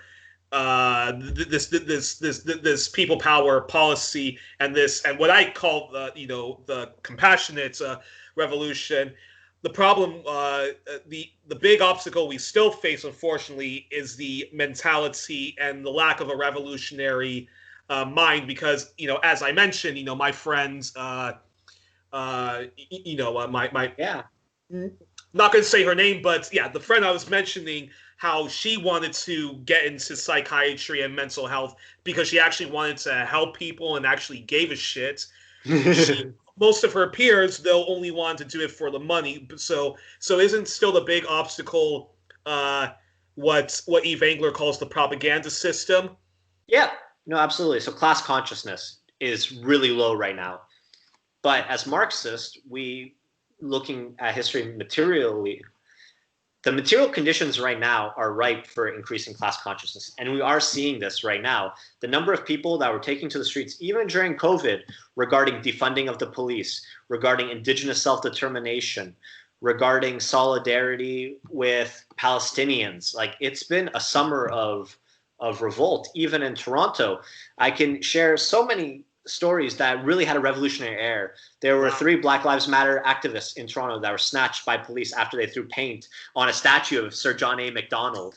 this people power policy and what I call the compassionate revolution, the problem, the big obstacle we still face, unfortunately, is the mentality and the lack of a revolutionary mind, because as I mentioned, my friends, my not going to say her name, but yeah, the friend I was mentioning, how she wanted to get into psychiatry and mental health because she actually wanted to help people and actually gave a shit. Most of her peers, they'll only want to do it for the money. So isn't still the big obstacle what Eve Engler calls the propaganda system? Yeah. No, absolutely. So class consciousness is really low right now. But as Marxists, we, looking at history materially, the material conditions right now are ripe for increasing class consciousness. And we are seeing this right now. The number of people that were taking to the streets, even during COVID, regarding defunding of the police, regarding indigenous self-determination, regarding solidarity with Palestinians. Like, it's been a summer of revolt. Even in Toronto, I can share so many stories that really had a revolutionary air. There were 3 Black Lives Matter activists in Toronto that were snatched by police after they threw paint on a statue of Sir John A. Macdonald,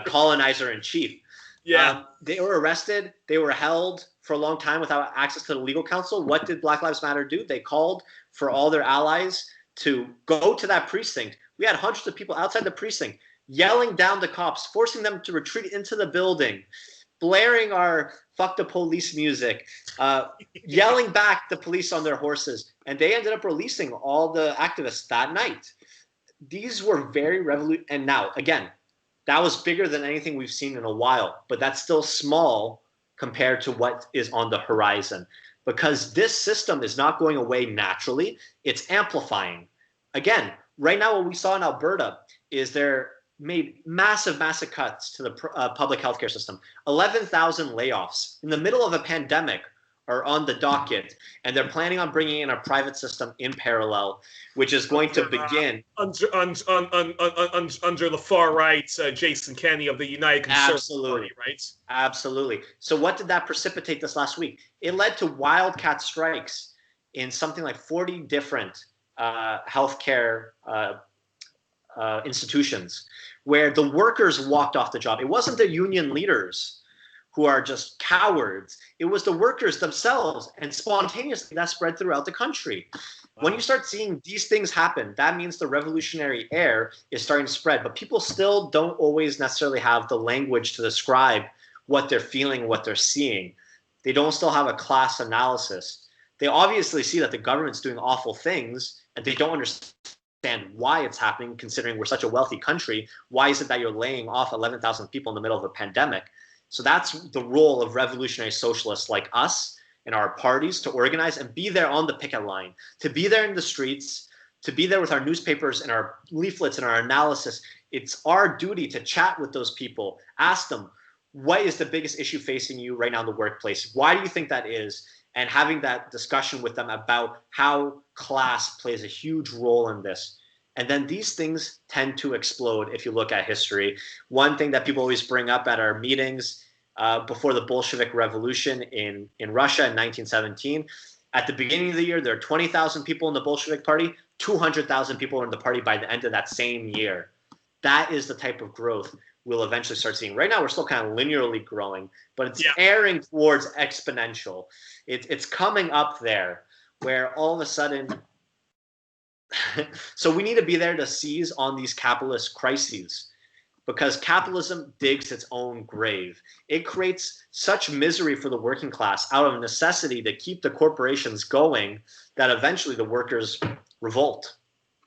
colonizer-in-chief. Yeah. They were arrested. They were held for a long time without access to the legal counsel. What did Black Lives Matter do? They called for all their allies to go to that precinct. We had hundreds of people outside the precinct yelling down the cops, forcing them to retreat into the building, blaring our fuck the police music, yelling back the police on their horses. And they ended up releasing all the activists that night. These were very revolutionary. And now, again, that was bigger than anything we've seen in a while, but that's still small compared to what is on the horizon. Because this system is not going away naturally, it's amplifying. Again, right now what we saw in Alberta is they're made massive cuts to the public healthcare system. 11,000 layoffs in the middle of a pandemic are on the docket, and they're planning on bringing in a private system in parallel, which is going to begin under the far right, Jason Kenney of the United Conservative Party, right? Absolutely. So what did that precipitate this last week? It led to wildcat strikes in something like 40 different healthcare institutions, where the workers walked off the job. It wasn't the union leaders who are just cowards. It was the workers themselves, and spontaneously that spread throughout the country. Wow. When you start seeing these things happen, that means the revolutionary air is starting to spread, but people still don't always necessarily have the language to describe what they're feeling, what they're seeing. They don't still have a class analysis. They obviously see that the government's doing awful things, and they don't understand why it's happening, considering we're such a wealthy country. Why is it that you're laying off 11,000 people in the middle of a pandemic? So that's the role of revolutionary socialists like us and our parties, to organize and be there on the picket line, to be there in the streets, to be there with our newspapers and our leaflets and our analysis. It's our duty to chat with those people, ask them, what is the biggest issue facing you right now in the workplace? Why do you think that is? And having that discussion with them about how class plays a huge role in this. And then these things tend to explode if you look at history. One thing that people always bring up at our meetings before the Bolshevik Revolution in Russia in 1917, at the beginning of the year, there are 20,000 people in the Bolshevik Party, 200,000 people are in the party by the end of that same year. That is the type of growth we'll eventually start seeing. Right now, we're still kind of linearly growing, but it's airing towards exponential. It's coming up there where all of a sudden, so we need to be there to seize on these capitalist crises, because capitalism digs its own grave. It creates such misery for the working class out of necessity to keep the corporations going that eventually the workers revolt.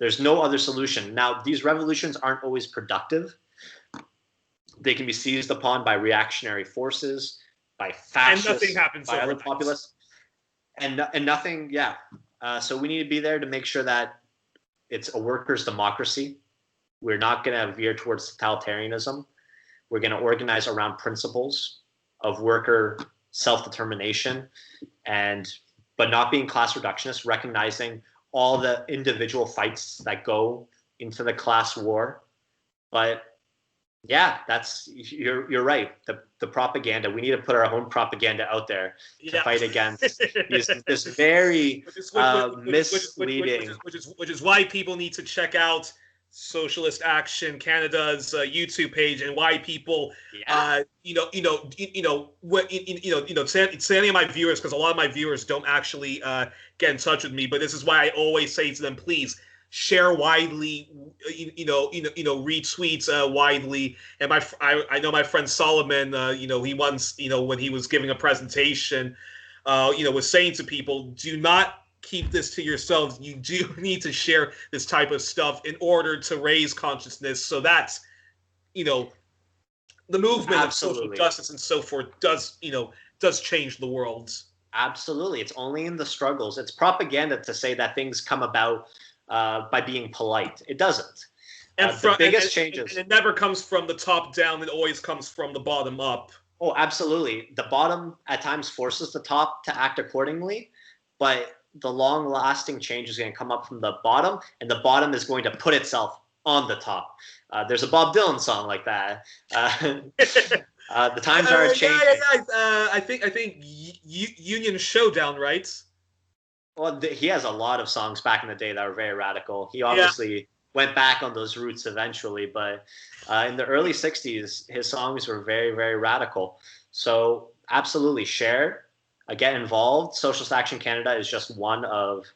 There's no other solution. Now, these revolutions aren't always productive. They can be seized upon by reactionary forces, by fascists, and nothing happens by other populists, and nothing. Yeah. So we need to be there to make sure that it's a workers' democracy. We're not going to veer towards totalitarianism. We're going to organize around principles of worker self-determination, but not being class reductionist, recognizing all the individual fights that go into the class war. But yeah, you're right. The propaganda, we need to put our own propaganda out there to fight against this very misleading. Which is why people need to check out Socialist Action Canada's YouTube page, and why people, to any of my viewers, because a lot of my viewers don't actually get in touch with me, but this is why I always say to them, please share widely, retweet widely. And I know my friend Solomon, he once, when he was giving a presentation, was saying to people, do not keep this to yourselves. You do need to share this type of stuff in order to raise consciousness. So that's, the movement of social justice and so forth does change the world. Absolutely. It's only in the struggles. It's propaganda to say that things come about by being polite. It doesn't. And the biggest changes. And it never comes from the top down. It always comes from the bottom up. Oh, absolutely. The bottom at times forces the top to act accordingly, but the long-lasting change is going to come up from the bottom, and the bottom is going to put itself on the top. There's a Bob Dylan song like that. The times are changing. I think Union Showdown, right? Well, he has a lot of songs back in the day that were very radical. He obviously went back on those roots eventually, but in the early 60s, his songs were very, very radical. So absolutely share. Get involved. Socialist Action Canada is just one of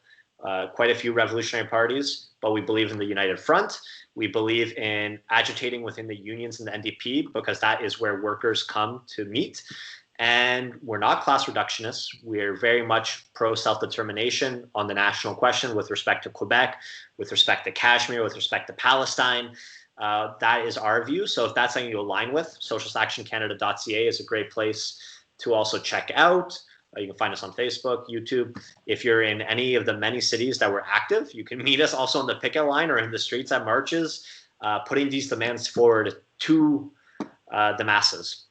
quite a few revolutionary parties, but we believe in the United Front. We believe in agitating within the unions and the NDP, because that is where workers come to meet. And we're not class reductionists. We're very much pro self-determination on the national question with respect to Quebec, with respect to Kashmir, with respect to Palestine. That is our view. So if that's something you align with, socialistactioncanada.ca is a great place to also check out. You can find us on Facebook, YouTube. If you're in any of the many cities that we're active, you can meet us also on the picket line or in the streets at marches, putting these demands forward to the masses.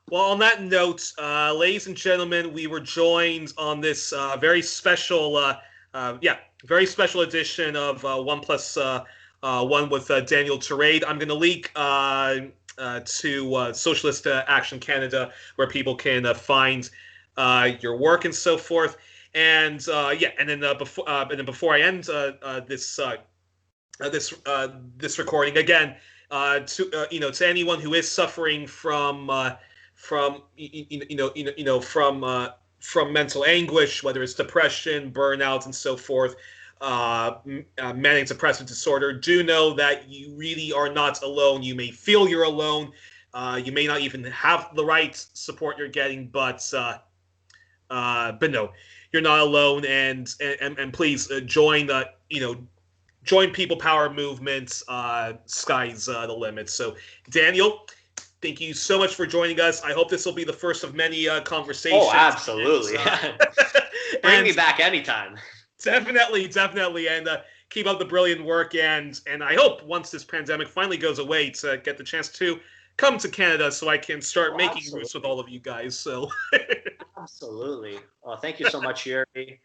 Well, on that note, ladies and gentlemen, we were joined on this very special edition of 1+1 with Daniel Tarade. I'm going to link to Socialist Action Canada, where people can find your work and so forth. And before I end this recording again, to anyone who is suffering from mental anguish, whether it's depression, burnout, and so forth, manic depressive disorder, do know that you really are not alone. You may feel you're alone. You may not even have the right support you're getting, but no, you're not alone. And please join People Power movements. Sky's the limit. So, Daniel, thank you so much for joining us. I hope this will be the first of many conversations. Oh, absolutely. Bring me back anytime. Definitely. And keep up the brilliant work. And I hope once this pandemic finally goes away to get the chance to come to Canada so I can start making roots with all of you guys. So absolutely. Well, thank you so much, Youri,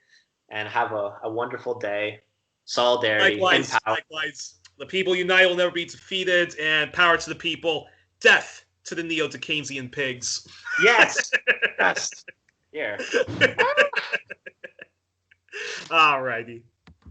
and have a wonderful day. Solidarity. Likewise. The people unite will never be defeated, and power to the people. Death to the neo-Dickensian pigs. Yes. Yes. Here. All righty.